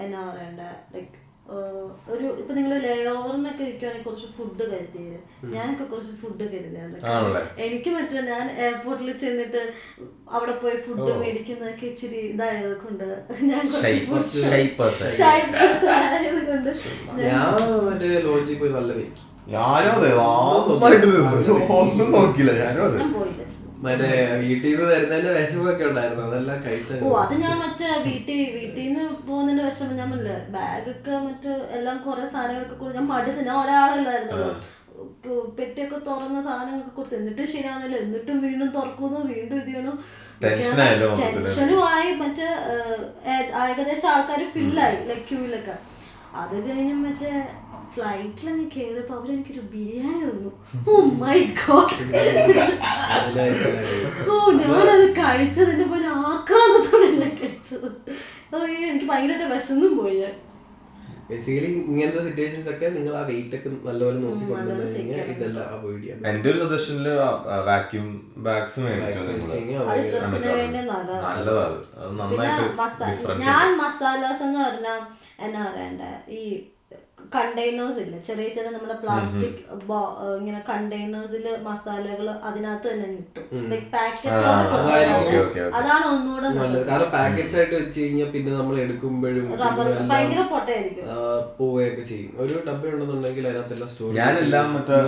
എന്നാ പറയണ്ട ലൈക്ക് ഒരു ഇപ്പൊ നിങ്ങൾ ലേ ഓവറിനൊക്കെ ഇരിക്കുവാണെങ്കിൽ കുറച്ച് ഫുഡ് കരുതിയത്. ഞാനൊക്കെ കുറച്ച് ഫുഡ് കരുതിയാണ്. എനിക്ക് മറ്റേ ഞാൻ എയർപോർട്ടിൽ ചെന്നിട്ട് അവിടെ പോയി ഫുഡ് മേടിക്കുന്നതൊക്കെ ഇച്ചിരി ഇതായത് കൊണ്ട് ഞാൻ ഞാൻ മറ്റേ ലോഡ്ജിൽ പോയി നല്ല വെയിറ്റ് ഒന്നും നോക്കില്ല. ഞാനും അതെ മറ്റേ വീട്ടിൽ നിന്ന് വരുന്നതിന്റെ വിഷമൊക്കെ ഉണ്ടായിരുന്നു. അതെല്ലാം കഴിച്ചത്. അത് ഞാൻ മറ്റേ വീട്ടിൽ നിന്ന് പോകുന്നതിന്റെ വിഷമം ഞാൻ പറഞ്ഞില്ലേ, ബാഗൊക്കെ മറ്റേ എല്ലാം കുറെ സാധനങ്ങളൊക്കെ കൊടുത്ത് ഞാൻ മടുത്ത്. ഞാൻ ഒരാളല്ലായിരുന്നല്ലോ. പെട്ടിയൊക്കെ തുറന്ന സാധനങ്ങളൊക്കെ കൊടുത്ത് എന്നിട്ടും ശരിയാവുന്നില്ല. എന്നിട്ടും വീണ്ടും തുറക്കുന്നു, വീണ്ടും ഇത് ചെയ്യണം. ടെൻഷനുമായി മറ്റേ ഏകദേശം ആൾക്കാർ ഫില്ലായി ലൈക്ക് ക്യൂവിലൊക്കെ. അത് കഴിഞ്ഞ് മറ്റേ ഫ്ലൈറ്റിലങ്ങ് കയറിയപ്പോ അവരെനിക്കൊരു ബിരിയാണി തന്നു. Oh my God. ഓ ഞാനത് കഴിച്ചതിന്റെ പോലെ ആക്രാന്തത്തോടെ കഴിച്ചത്. എനിക്ക് ഭയങ്കരമായിട്ട് വിശന്നും പോയി. ബേസിക്കലി ഇങ്ങനത്തെ സിറ്റുവേഷൻസ് ഒക്കെ നിങ്ങൾ ആ വെയിറ്റ് ഒക്കെ നല്ലപോലെ നോക്കി കൊണ്ടുവന്നു കഴിഞ്ഞാൽ ഇതെല്ലാം അവോയ്ഡ് ചെയ്യാം. എന്റെ ഒരു സജഷനില് വാക്യൂം ബാഗ്സ് ഞാൻ മസാലാസ് എന്ന് പറഞ്ഞാൽ എന്നാ പറയണ്ട ഈ കണ്ടെയ്നേഴ്സ് ഇല്ല, ചെറിയ ചെറിയ നമ്മുടെ പ്ലാസ്റ്റിക് ഇങ്ങനെ കണ്ടെയ്നേഴ്സിൽ മസാലകൾ അതിനകത്ത് തന്നെ കിട്ടും. അതാണ് ഒന്നുകൂടെ നല്ലത്. കാരണം പാക്കറ്റ്സ് ആയിട്ട് വെച്ച് കഴിഞ്ഞാൽ പിന്നെ നമ്മൾ എടുക്കുമ്പോഴും ഭയങ്കര പൊട്ടയായിരിക്കും, പോവുകയൊക്കെ ചെയ്യും. ഒരു ഡബ്ബ ഉണ്ടെന്നുണ്ടെങ്കിൽ അതിനകത്തെല്ലാം സ്റ്റോർ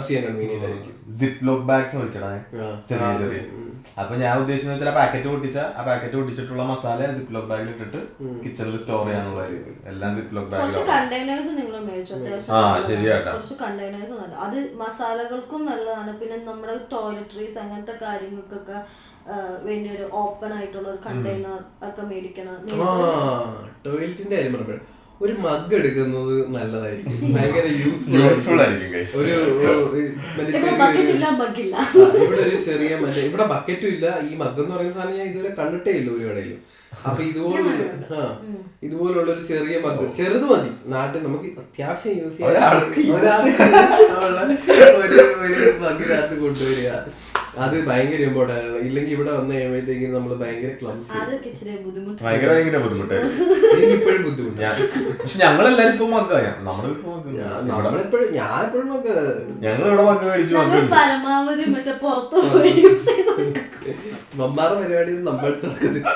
ചെയ്യാൻ കൺവീനിയന്റ് ആയിരിക്കും. സിപ്പ് ലോക്ക് ബാഗ്സ് വെച്ചിടാ ചെറിയ ചെറിയ. അപ്പൊ ഞാൻ ഉദ്ദേശിച്ചെന്ന് വെച്ചാൽ ആ പാക്കറ്റ് പൊട്ടിച്ചിട്ടുള്ള മസാല സിപ്പ് ലോക്ക് ബാഗിൽ ഇട്ടിട്ട് കിച്ചണിൽ സ്റ്റോർ ചെയ്യാനുള്ള എല്ലാം സിപ്പ് ലോക്ക് ബാഗിൽ. കണ്ടെയ്നേഴ്സ് നിങ്ങൾ മേടിച്ചു കുറച്ച് കണ്ടെയ്നേഴ്സ് നല്ല, അത് മസാലകൾക്കും നല്ലതാണ്. പിന്നെ നമ്മുടെ ടോയ്ലറ്ററീസ് അങ്ങനത്തെ കാര്യങ്ങൾക്കൊക്കെ വേണ്ടി ഒരു ഓപ്പൺ ആയിട്ടുള്ള ഒരു കണ്ടെയ്നർ ഒക്കെ മേടിക്കണം. ടോയ്ലറ്റിന്റെ കാര്യം പറഞ്ഞപ്പോൾ ഒരു മഗ് എടുക്കുന്നത് നല്ലതായിരിക്കും, ഭയങ്കര യൂസ്ഫുൾ ആയിരിക്കും. ഇവിടെ ഒരു ചെറിയ മറ്റേ ഇവിടെ ബക്കറ്റും ഇല്ല. ഈ മഗ് എന്ന് പറയുന്ന സാധനം ഞാൻ ഇതുവരെ കണ്ടിട്ടേ ഇല്ല ഒരു കടയിലും. അപ്പൊ ഇതുപോലുള്ള ഒരു ചെറിയ മഗ്, ചെറുത് മതി, നാട്ടിൽ നമുക്ക് അത്യാവശ്യം യൂസ് ചെയ്യാൻ ഒരു മഗിനകത്ത് കൊണ്ടുവരിക. അത് ഭയങ്കര ഇമ്പോർട്ടൻ്റ് ആണ്. ഇല്ലെങ്കിൽ ഇവിടെ വന്നു കഴിയുമ്പോഴത്തേക്കും നമ്മള് ഭയങ്കര ക്ലംസി, ഭയങ്കര ബുദ്ധിമുട്ടായിരുന്നു. എനിക്ക് ഇപ്പോഴും ബുദ്ധിമുട്ടാണ്. പക്ഷെ ഞങ്ങളെല്ലാരും ഇപ്പൊ ഞാൻ എപ്പോഴും മഗ് ഞങ്ങളിവിടെ മഗ് മേടിച്ചു പരമാവധി മറ്റേ പുറത്തു പോയി മമ്മാറ പരിപാടി നമ്മുടെ അടുത്ത് നടക്കത്തില്ല.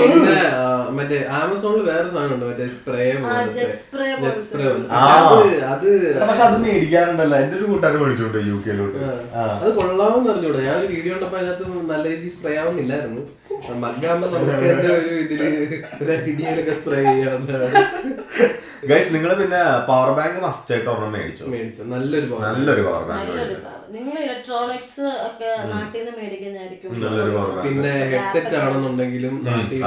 പിന്നെ മറ്റേ ആമസോണിൽ വേറെ സാധനം ഉണ്ട്, മറ്റേ സ്പ്രേ അത് മേടിക്കാറുണ്ടല്ലോ. എന്റെ ഒരു കൂട്ടുകാരൻ മേടിച്ചോണ്ട് UK-ലോട്ട്. അത് കൊള്ളാമെന്ന് അറിഞ്ഞൂടെ. ഞാൻ ഒരു വീഡിയോ ഉണ്ടപ്പോ അതിനകത്ത് നല്ല രീതിയിൽ സ്പ്രേ ആവുന്നില്ലായിരുന്നു. മഗ്ഗാകുമ്പോ നമുക്ക് എന്റെ ഒരു ഇതില് ഒരു ഐഡിയയിലൊക്കെ സ്പ്രേ ചെയ്യാവുന്നതാണ്. ഗൈസ് നിങ്ങൾ പിന്നെ പവർ ബാങ്ക് മസ്റ്റ് ആയിട്ട് ഒരെണ്ണം മേടിച്ചു. നല്ലൊരു പവർ ബാങ്ക്. നിങ്ങൾ ഇലക്ട്രോണിക്സ് ഒക്കെ നാട്ടിൽ നിന്ന് മേടിക്കുന്നതായിരിക്കും. പിന്നെ ഹെഡ്സെറ്റ് ആണെന്നുണ്ടെങ്കിലും നാട്ടിൽ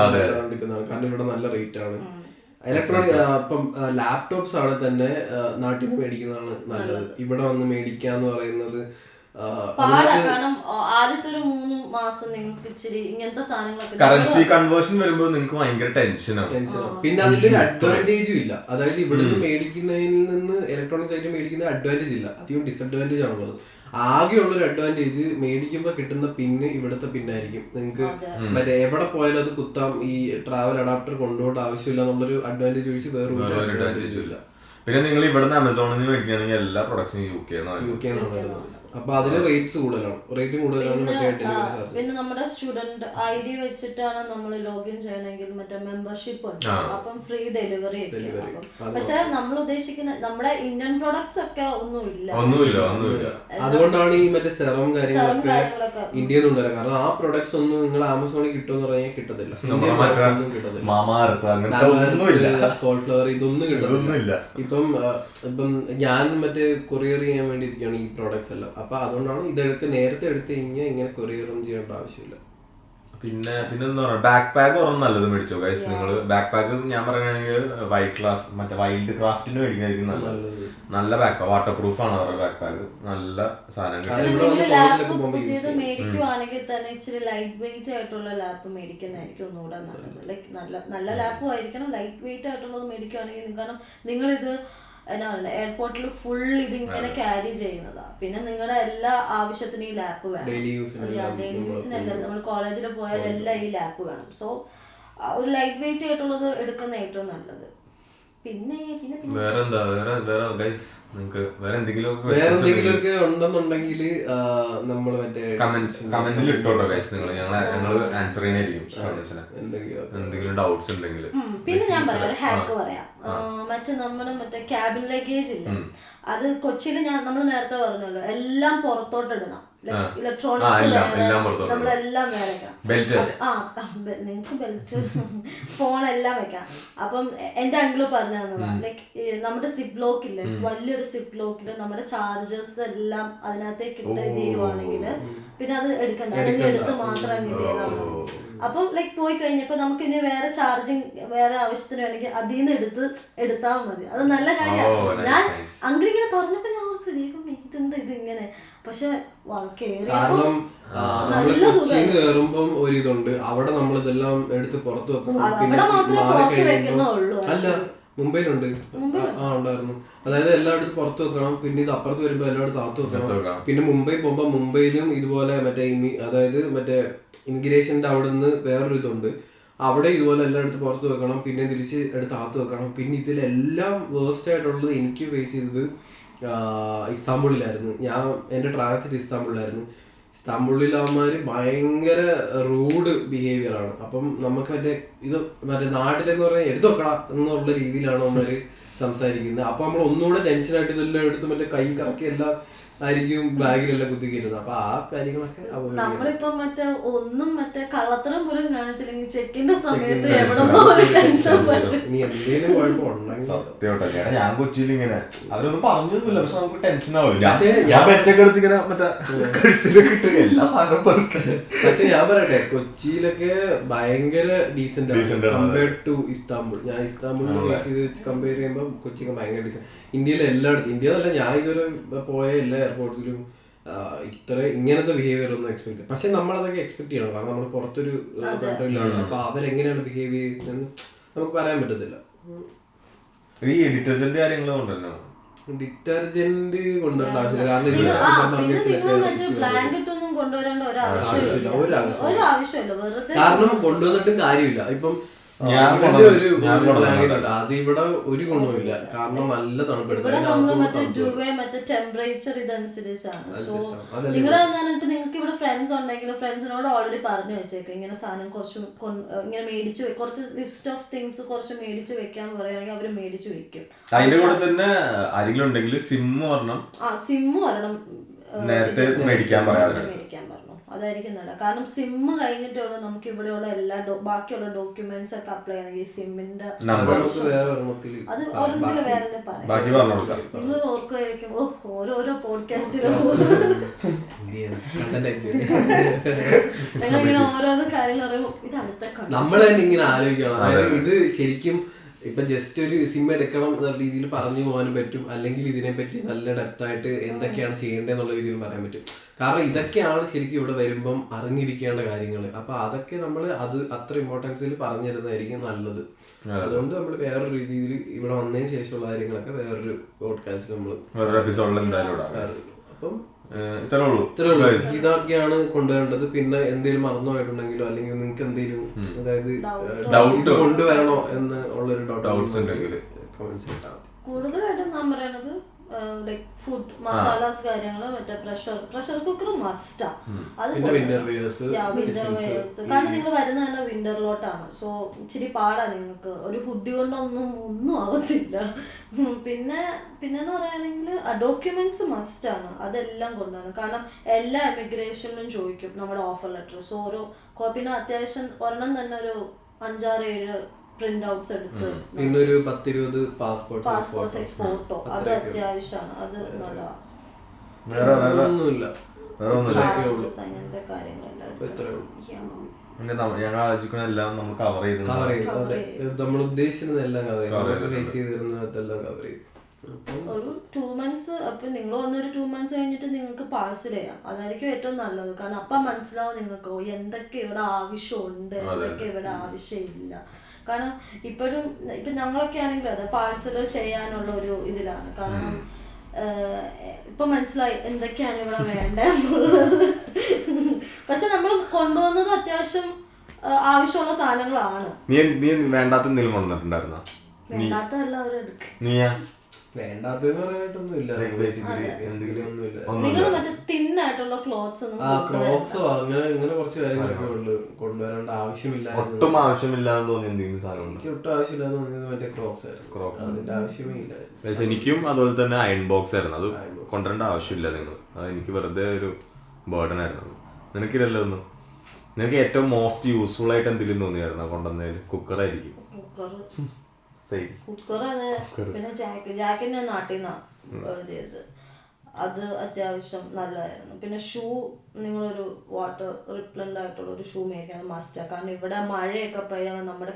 എടുക്കുന്നതാണ്, കാരണം ഇവിടെ നല്ല റേറ്റ് ആണ്. ഇലക്ട്രോണിക് ഇപ്പം ലാപ്ടോപ്സ് ആണ് തന്നെ നാട്ടിൽ നിന്ന് മേടിക്കുന്നതാണ് നല്ലത്. ഇവിടെ വന്ന് മേടിക്കാന്ന് പറയുന്നത് കാരണം ആദ്യത്തെ ഒരു 3 മാസം നിങ്ങൾക്ക് ഇച്ചിരി ഇങ്ങനത്തെ സാധനങ്ങളൊക്കെ കറൻസി കൺവേർഷൻ വരുമ്പോൾ നിങ്ങൾക്ക് ഭയങ്കര ടെൻഷനാണ്. പിന്നെ അതിന്റെ ഒരു അഡ്വാൻറ്റേജും ഇല്ല. അതായത് ഇവിടുന്ന് മേടിക്കുന്നതിൽ നിന്ന് ഇലക്ട്രോണിക്സ് ഐറ്റം മേടിക്കുന്ന അഡ്വാൻറ്റേജ് ഇല്ല, അധികം ഡിസഡ്വാൻറ്റേജ് ആണുള്ളത്. ആകെയുള്ളൊരു അഡ്വാൻറ്റേജ് മേടിക്കുമ്പോൾ കിട്ടുന്ന പിന്ന് ഇവിടുത്തെ പിന്നായിരിക്കും. നിങ്ങൾക്ക് മറ്റേ എവിടെ പോയാലും അത് കുത്താം. ഈ ട്രാവൽ അഡാപ്റ്റർ കൊണ്ടുപോകേണ്ട ആവശ്യമില്ല എന്നുള്ളൊരു അഡ്വാൻറ്റേജ് ഒഴിച്ച് വേറെ അഡ്വാൻറ്റേജും ഇല്ല. പിന്നെ നിങ്ങൾ ഇവിടുന്ന് ആമസോണിൽ നിന്ന് മേടിക്കുകയാണെങ്കിൽ എല്ലാ പ്രൊഡക്ട്സും UK അപ്പൊ അതിന് റേറ്റ് കൂടുതലാണ് മറ്റേ ഡെലിവറി ചാർജ്. പിന്നെ നമ്മുടെ സ്റ്റുഡന്റ് ID വെച്ചിട്ടാണ് നമ്മൾ ലോഗിൻ ചെയ്യണമെങ്കിൽ മറ്റേ മെമ്പർഷിപ്പ് ഉണ്ട്, അപ്പം ഫ്രീ ഡെലിവറി ഒക്കെ. പക്ഷെ നമ്മൾ ഉദ്ദേശിക്കുന്ന നമ്മുടെ ഇന്ത്യൻ പ്രൊഡക്ട്സ് ഒക്കെ ഒന്നുമില്ല. അതുകൊണ്ടാണ് ഈ മറ്റേ സെറം കാര്യങ്ങളൊക്കെ ഇന്ത്യയിൽ നിന്ന് കൊണ്ടുവരാം. കാരണം ആ പ്രൊഡക്ട്സ് ഒന്നും നിങ്ങൾ ആമസോണിൽ കിട്ടുമെന്ന് പറഞ്ഞാൽ കിട്ടത്തില്ല. സോൾഫ്ലവർ ഇതൊന്നും കിട്ടുന്നില്ല. ഇപ്പം ഞാൻ മറ്റേ കൊറിയർ ചെയ്യാൻ വേണ്ടി ഇരിക്കുകയാണ് ഈ പ്രോഡക്ട്സ് എല്ലാം. അപ്പൊ അതുകൊണ്ടാണ് ഇതൊക്കെ നേരത്തെ എടുത്തു കഴിഞ്ഞാൽ ഇങ്ങനെ കൊറിയറും ചെയ്യേണ്ട ആവശ്യമില്ല. പിന്നെ എന്താ പറയുക, ബാക്ക് പാക്ക് ഒരെണ്ണം നല്ലത് മേടിച്ചോ ഗൈസ്. നിങ്ങൾ ബാക്ക് പാക്ക് ഞാൻ പറയുകയാണെങ്കിൽ വൈൽഡ് ക്രാഫ്റ്റിന് മേടിക്കാനായിരിക്കും നല്ലത്. നല്ല ബാക്ക് പാക്ക്, വാട്ടർ പ്രൂഫ് ആണ് അവരുടെ ബാക്ക് പാക്ക്. നല്ല സാധനം പുതിയത് മേടിക്കുവാണെങ്കിൽ തന്നെ ഇച്ചിരി ലൈറ്റ് വെയിറ്റ് ആയിട്ടുള്ള ലാപ്പ് മേടിക്കുന്നതായിരിക്കും ഒന്നുകൂടെ നല്ലത്. ലൈക്ക് നല്ല ലാപ്പും ആയിരിക്കണം, ലൈറ്റ് വെയിറ്റ് ആയിട്ടുള്ളത് മേടിക്കുവാണെങ്കിൽ. കാരണം നിങ്ങളിത് എന്നാ പറയുക, എയർപോർട്ടിൽ ഫുൾ ഇതിങ്ങനെ ക്യാരി ചെയ്യുന്നതാ. പിന്നെ നിങ്ങളുടെ എല്ലാ ആവശ്യത്തിനും ഈ ലാപ്പ് വേണം. ഡെയിലി യൂസിനെല്ലാം നമ്മൾ കോളേജിൽ പോയാൽ എല്ലാം ഈ ലാപ്പ് വേണം. സോ ഒരു ലൈറ്റ് വെയിറ്റ് ആയിട്ടുള്ളത് എടുക്കുന്ന ഏറ്റവും നല്ലത്. പിന്നെ വേറെ എന്തെങ്കിലുമൊക്കെ ഉണ്ടെന്നുണ്ടെങ്കിൽ നമ്മൾ മറ്റേ കമന്റിൽ ഇട്ടോട്ടോ ഗൈസ്. ഞങ്ങള് ആൻസർ ചെയ്യാനായിരിക്കും എന്തെങ്കിലും ഡൗട്ട്സ് ഉണ്ടെങ്കിൽ. പിന്നെ ഞാൻ പറയാം, ഒരു ഹാക്ക് പറയാം. മറ്റേ ക്യാബിൻ ലഗേജ് ഇല്ല, അത് കൊച്ചിയിൽ നമ്മൾ നേരത്തെ പറഞ്ഞല്ലോ, എല്ലാം പുറത്തോട്ട് ഇടണം. ഇലക്ട്രോണിക്സ് നമ്മളെല്ലാം വേറെ നിങ്ങക്ക് ബെൽറ്റ് ഫോണെല്ലാം വെക്കാം. അപ്പം എന്റെ അങ്കിള് പറഞ്ഞു തന്നതാ, ലൈക്ക് നമ്മുടെ സിപ്പ് ലോക്കില്ലേ, വലിയൊരു സിപ്പ് ലോക്കില് നമ്മുടെ ചാർജേഴ്സ് എല്ലാം അതിനകത്തേക്ക് ഇട്ട് ഇത് ചെയ്യുവാണെങ്കിൽ പിന്നെ അത് എടുക്കണ്ട, അതിന്റെ അടുത്ത് മാത്രം ഇത് ചെയ്താൽ മതി. അപ്പം ലൈക്ക് പോയി കഴിഞ്ഞപ്പോ നമുക്ക് ഇനി വേറെ ചാർജിങ് വേറെ ആവശ്യത്തിന് വേണമെങ്കിൽ അതിൽ നിന്ന് എടുത്താൽ മതി. അത് നല്ല കാര്യമാണ്. ഞാൻ അങ്കിളിങ്ങനെ പറഞ്ഞപ്പോ ഞാൻ ഓർത്തു, ഇതെന്താ ഇതിങ്ങനെ. പക്ഷെ കാരണം നമ്മള് കൊച്ചിയിൽ നിന്ന് കയറുമ്പം ഒരിതുണ്ട്, അവിടെ നമ്മളിതെല്ലാം എടുത്ത് പുറത്ത് വെക്കണം. അല്ല, മുംബൈയിലുണ്ട്, ഉണ്ടായിരുന്നു. അതായത് എല്ലായിടത്തും പുറത്ത് വെക്കണം, പിന്നെ ഇത് അപ്പുറത്ത് വരുമ്പോ എല്ലായിടത്തും അകത്ത് വെക്കണം. പിന്നെ മുംബൈ പോകുമ്പോ മുംബൈയിലും ഇതുപോലെ അതായത് മറ്റേ ഇമിഗ്രേഷന്റെ അവിടെ നിന്ന് വേറൊരു ഇതുണ്ട്, അവിടെ ഇതുപോലെ എല്ലായിടത്തും പുറത്ത് വെക്കണം, പിന്നെ തിരിച്ച് എടുത്ത് അകത്ത് വെക്കണം. പിന്നെ ഇതിലെല്ലാം വേസ്റ്റ് ആയിട്ടുള്ളത് എനിക്ക് ഫേസ് ചെയ്തത് ഇസ്താംബുളിലായിരുന്നു. എൻ്റെ ട്രാൻസിറ്റ് ഇസ്താംബുളിലായിരുന്നു. ഇസ്താംബുളിൽ അവന്മാര് ഭയങ്കര റൂഡ് ബിഹേവിയർ ആണ്. അപ്പം നമുക്ക് മറ്റേ നാട്ടിലെന്ന് പറഞ്ഞാൽ എടുത്തു വെക്കണം എന്നുള്ള രീതിയിലാണ് അവന്മാര് സംസാരിക്കുന്നത്. അപ്പൊ നമ്മൾ ഒന്നുകൂടെ ടെൻഷനായിട്ട് ഇതെല്ലാം എടുത്ത് മറ്റേ കൈ കറക്കി എല്ലാം ആയിരിക്കും ബാഗിലെല്ലാം കുത്തിക്കരുത്. അപ്പൊ ആ കാര്യങ്ങളൊക്കെ നമ്മളിപ്പോ മറ്റേ കള്ളത്തരം പോലും കാണിച്ചില്ലെങ്കിൽ ചെക്കിന്റെ സമയത്ത് ഇനി എന്തെങ്കിലും കുഴപ്പമുണ്ടെങ്കിൽ സത്യമായിട്ടോ. ഞാൻ കൊച്ചിയിൽ ഇങ്ങനെ അവരൊന്നും പറഞ്ഞൊന്നുമില്ല, പക്ഷെ നമുക്ക് ടെൻഷൻ ആവില്ല. ഞാൻ ബെറ്റൊക്കെ എടുത്ത് ഇങ്ങനെ എല്ലാ സാധനവും പെറുക്കല്. പക്ഷെ ഞാൻ പറയട്ടെ, കൊച്ചിയിലൊക്കെ ഭയങ്കര ഡീസന്റ് കമ്പയർഡ് ടു ഇസ്താംബുൾ. ഞാൻ ഇസ്താംബുളിൽ ബേസ് ചെയ്ത് വെച്ച് കമ്പയർ ചെയ്യുമ്പോൾ കൊച്ചിയൊക്കെ ഭയങ്കര ഡീസന്റ്. ഇന്ത്യയിലെ എല്ലായിടത്തും, ഇന്ത്യ എന്നല്ല, ഞാൻ ഇതുവരെ പോയ എല്ലാ എയർപോർട്ട്സിലും ഇങ്ങനത്തെ ബിഹേവിയർ ഒന്നും എക്സ്പെക്ട്. പക്ഷെ നമ്മളതൊക്കെ എക്സ്പെക്ട് ചെയ്യണം, കാരണം നമ്മൾ പുറത്തൊരു കൺട്രിയിലാണ്. അപ്പൊ അവരെങ്ങനെയാണ് ബിഹേവ് ചെയ്യുന്നതെന്ന് നമുക്ക് പറയാൻ പറ്റത്തില്ല. ഈ ഡിറ്റർജന്റ് കാര്യങ്ങൾ കൊണ്ടുവരണോ? ഡിറ്റർജന്റ് കൊണ്ടുവരേണ്ട ആവശ്യമില്ല, കാരണം ബ്ലാങ്കറ്റ് ഒന്നും കൊണ്ടുവരേണ്ട ഒരാവശ്യമില്ല. കാരണം കൊണ്ടുവന്നിട്ടും കാര്യമില്ല. ഇപ്പം ഒരു ബ്ലാങ്കറ്റ് ഉണ്ട്, അത് ഇവിടെ ഒരു ഗുണവുമില്ല, കാരണം നല്ല മറ്റേ ടെമ്പറേച്ചർ ഇതനുസരിച്ചാണ്. സോ നിങ്ങൾക്ക് ഇവിടെ ഫ്രണ്ട്സ് ഉണ്ടെങ്കിൽ ഫ്രണ്ട്സിനോട് ഓൾറെഡി പറഞ്ഞു വെച്ചേക്കും, ഇങ്ങനെ സാധനം കുറച്ച് ഇങ്ങനെ മേടിച്ചു, കുറച്ച് ലിസ്റ്റ് ഓഫ് തിങ്സ് കുറച്ച് മേടിച്ചു വെക്കാൻ പറയുകയാണെങ്കിൽ അവര് മേടിച്ചു വെക്കും. അതിന്റെ കൂടെ തന്നെ ആരെങ്കിലും ഉണ്ടെങ്കിൽ സിമ്മ് വരണം, നേരത്തെ മേടിക്കാൻ പറഞ്ഞു. അതായിരിക്കും നല്ലത്. കാരണം സിമ്മ് കഴിഞ്ഞിട്ടുള്ള നമുക്ക് ഇവിടെയുള്ള എല്ലാ ബാക്കിയുള്ള ഡോക്യുമെന്റ്സ് ഒക്കെ അപ്ലൈ ചെയ്യണമെങ്കിൽ സിമ്മിന്റെ അത് ഒരെണ്ണത്തില് വേറെ പറയാം. നിങ്ങൾ ഓർക്കുമായിരിക്കും, ഓരോരോ പോഡ്കാസ്റ്റിലും ഞങ്ങളിങ്ങനെ ഓരോരോ കാര്യങ്ങൾ പറയുമ്പോൾ ഇത് അടുത്ത നമ്മൾ തന്നെ ഇങ്ങനെ ആലോചിക്കണം. അതായത് ഇത് ശരിക്കും ഇപ്പൊ ജസ്റ്റ് ഒരു സിം എടുക്കണം എന്ന രീതിയിൽ പറഞ്ഞു പോകാനും പറ്റും, അല്ലെങ്കിൽ ഇതിനെപ്പറ്റി നല്ല ഡെപ്തായിട്ട് എന്തൊക്കെയാണ് ചെയ്യേണ്ടതെന്നുള്ള രീതിയിൽ പറയാൻ പറ്റും. കാരണം ഇതൊക്കെയാണ് ശരിക്കും ഇവിടെ വരുമ്പം അറിഞ്ഞിരിക്കേണ്ട കാര്യങ്ങൾ. അപ്പൊ അതൊക്കെ നമ്മൾ അത്ര ഇമ്പോർട്ടൻസിൽ പറഞ്ഞു തരുന്നതായിരിക്കും നല്ലത്. അതുകൊണ്ട് നമ്മൾ വേറൊരു രീതിയിൽ ഇവിടെ വന്നതിന് ശേഷമുള്ള കാര്യങ്ങളൊക്കെ വേറൊരു പോഡ്കാസ്റ്റിൽ നമ്മൾ അപ്പം ഇതൊക്കെയാണ് കൊണ്ടുവരേണ്ടത്. പിന്നെ എന്തെങ്കിലും മറന്നു പോയിട്ടുണ്ടെങ്കിലോ അല്ലെങ്കിൽ നിങ്ങൾക്ക് എന്തെങ്കിലും അതായത് ഇത് കൊണ്ടുവരണോ എന്ന് ഉള്ളൊരു ഡൗട്ട്സ് ഉണ്ടെങ്കിൽ കമന്റ്സ് ഇട്ടാൽ മതി. കൂടുതലായിട്ടും ഞാൻ പറയണത് ലൈക് ഫുഡ് മസാലാസ് കാര്യങ്ങള് മറ്റേ പ്രഷർ കുക്കർ മസ്റ്റാ. അത് വിന്റർ വെയേഴ്സ്. കാരണം നിങ്ങൾ വരുന്ന തന്നെ വിന്ററിലോട്ടാണ്. സോ ഇച്ചിരി പാടാ നിങ്ങൾക്ക്. ഒരു ഹുഡി കൊണ്ടൊന്നും ആവത്തില്ല. പിന്നെന്ന് പറയുകയാണെങ്കിൽ ഡോക്യുമെന്റ്സ് മസ്റ്റാണ്. അതെല്ലാം കൊണ്ടാണ്. കാരണം എല്ലാ എമിഗ്രേഷനിലും ചോദിക്കും നമ്മുടെ ഓഫർ ലെറ്റർ. സോ പിന്നെ അത്യാവശ്യം ഒരെണ്ണം തന്നെ ഒരു 5-6-7 പ്രിന്റ് ഔട്ട്സ് എടുത്ത് പിന്നെ ഒരു 10-20 പാസ്പോർട്ട് സൈസ് ഫോട്ടോ. അത് അത്യാവശ്യമാണ്. അത് നല്ലതാണ്. ഒന്നുമില്ല, അങ്ങനത്തെ കാര്യങ്ങളെല്ലാം ഞങ്ങൾ ആലോചിക്കുന്ന എല്ലാം നമ്മൾ കവർ ചെയ്ത് നമ്മൾ ഉദ്ദേശിച്ചതെല്ലാം കവർ ചെയ്ത് ഒരു 2 months. അപ്പൊ നിങ്ങൾ വന്നൊരു 2 months കഴിഞ്ഞിട്ട് നിങ്ങൾക്ക് പാഴ്സൽ ചെയ്യാം. അതായിരിക്കും ഏറ്റവും നല്ലത്. കാരണം അപ്പം മനസ്സിലാവും നിങ്ങൾക്ക് എന്തൊക്കെ ഇവിടെ ആവശ്യമുണ്ട്, എന്തൊക്കെ ഇവിടെ ആവശ്യമില്ല. കാരണം ഇപ്പോഴും ഇപ്പൊ ഞങ്ങളൊക്കെ ആണെങ്കിൽ അതെ പാഴ്സൽ ചെയ്യാനുള്ള ഒരു ഇതിലാണ്. കാരണം ഇപ്പൊ മനസ്സിലായി എന്തൊക്കെയാണ് ഇവിടെ വേണ്ടത്. പക്ഷെ നമ്മൾ കൊണ്ടുവന്നത് അത്യാവശ്യം ആവശ്യമുള്ള സാധനങ്ങളാണ്. നീ വേണ്ടാത്ത എന്തെങ്കിലും കൊണ്ടുവന്നിട്ടുണ്ടായിരുന്നോ? വേണ്ടാത്തല്ല അവരെടുക്കും. നീയാ വേണ്ടാത്തെന്ന് പറയാനായിട്ടൊന്നുമില്ല. നിങ്ങൾ മറ്റേ തിന്നായിട്ടുള്ള ക്ലോത്ത്സ് ക്രോക്സോ അങ്ങനെ കുറച്ച് കാര്യങ്ങളൊക്കെ ഉള്ളു കൊണ്ടുവരേണ്ട ആവശ്യമില്ല. ഒട്ടും ആവശ്യമില്ലാന്ന് തോന്നി എന്തെങ്കിലും സാധനം എനിക്ക് ഒട്ടും ആവശ്യമില്ലാന്ന് തോന്നിയത് മറ്റേ ക്രോക്സ് ആയിരുന്നു. അതിന്റെ ആവശ്യമേ ഇല്ലായിരുന്നു. എനിക്കും അതുപോലെ തന്നെ അയൺ ബോക്സ് ആയിരുന്നു. അത് കൊണ്ടുവരേണ്ട ആവശ്യമില്ല നിങ്ങൾ. അത് എനിക്ക് വെറുതെ ഒരു ബേർഡൻ ആയിരുന്നു. നിനക്കില്ലല്ലോ ഒന്നും. നിനക്ക് ഏറ്റവും മോസ്റ്റ് യൂസ്ഫുൾ ആയിട്ട് എന്തെങ്കിലും തോന്നിയായിരുന്നു കൊണ്ടുവന്നതിൽ? കുക്കറായിരിക്കും. കുക്കർ. അതെ. പിന്നെ ജാക്കിന്റെ നാട്ടിൽ നിന്നാണ്. അത് അത്യാവശ്യം നല്ലതായിരുന്നു. പിന്നെ ഷൂ നിങ്ങളൊരു വാട്ടർ റിപ്ലന്റ് ആയിട്ടുള്ള ഒരു ഷൂ മേടിക്കാൻ മസ്റ്റാ. കാരണം ഇവിടെ മഴയൊക്കെ പെയ്യാൻ നമ്മുടെ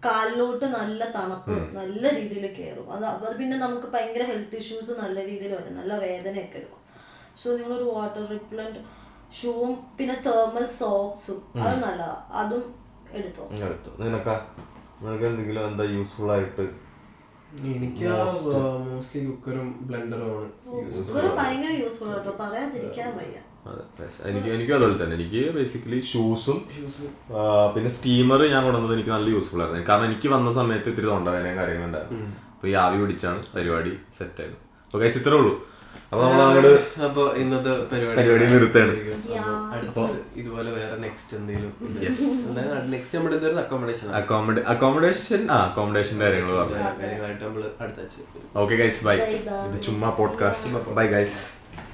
കാലിലോട്ട് നല്ല തണുപ്പ് നല്ല രീതിയിൽ കയറും. അത് പിന്നെ നമുക്ക് ഭയങ്കര ഹെൽത്ത് ഇഷ്യൂസ് നല്ല രീതിയിൽ വരും. നല്ല വേദനയൊക്കെ എടുക്കും. സോ നിങ്ങളൊരു വാട്ടർ റിപ്ലന്റ് ഷൂവും പിന്നെ തേർമൽ സോക്സും അത് നല്ലതാ. അതും എടുത്തോ. നിനക്ക് എന്തെങ്കിലും എന്താ യൂസ്ഫുൾ ആയിട്ട്? എനിക്ക് മോസ്റ്റ്ലി കുക്കറും ബ്ലെൻഡറും ആണ്. കുക്കറും ഭയങ്കര യൂസ്ഫുൾ ആട്ടോ, പറയാതിരിക്കാൻ വയ്യ. എനിക്കും അതുപോലെ തന്നെ. എനിക്ക് ബേസിക്കലി ഷൂസും പിന്നെ സ്റ്റീമർ ഞാൻ കൊണ്ടുവന്നത് എനിക്ക് നല്ല യൂസ്ഫുൾ ആയിരുന്നു. കാരണം എനിക്ക് വന്ന സമയത്ത് ഇത്തിരി തൊണ്ടവേദനയും കാര്യങ്ങളുണ്ടായിരുന്നു. അപ്പൊ ഈ ആവി പിടിച്ചാണ് പരിപാടി സെറ്റ് ആയത്. അപ്പൊ ഗൈസ് ഇത്രേ ഉള്ളൂ. അപ്പൊ നമ്മളങ്ങോട്ട് അപ്പൊ ഇന്നത്തെ പരിപാടി നിർത്തുകയാണ്. ഇതുപോലെ വേറെ നെക്സ്റ്റ് എന്തെങ്കിലും നെക്സ്റ്റ് നമ്മുടെ അക്കോമഡേഷന്റെ കാര്യങ്ങൾ പറഞ്ഞു. കാര്യങ്ങളായിട്ട് നമ്മൾ അടുത്ത. Okay guys bye. ഇത് ചുമ്മാ പോഡ്കാസ്റ്റ്. Bye guys.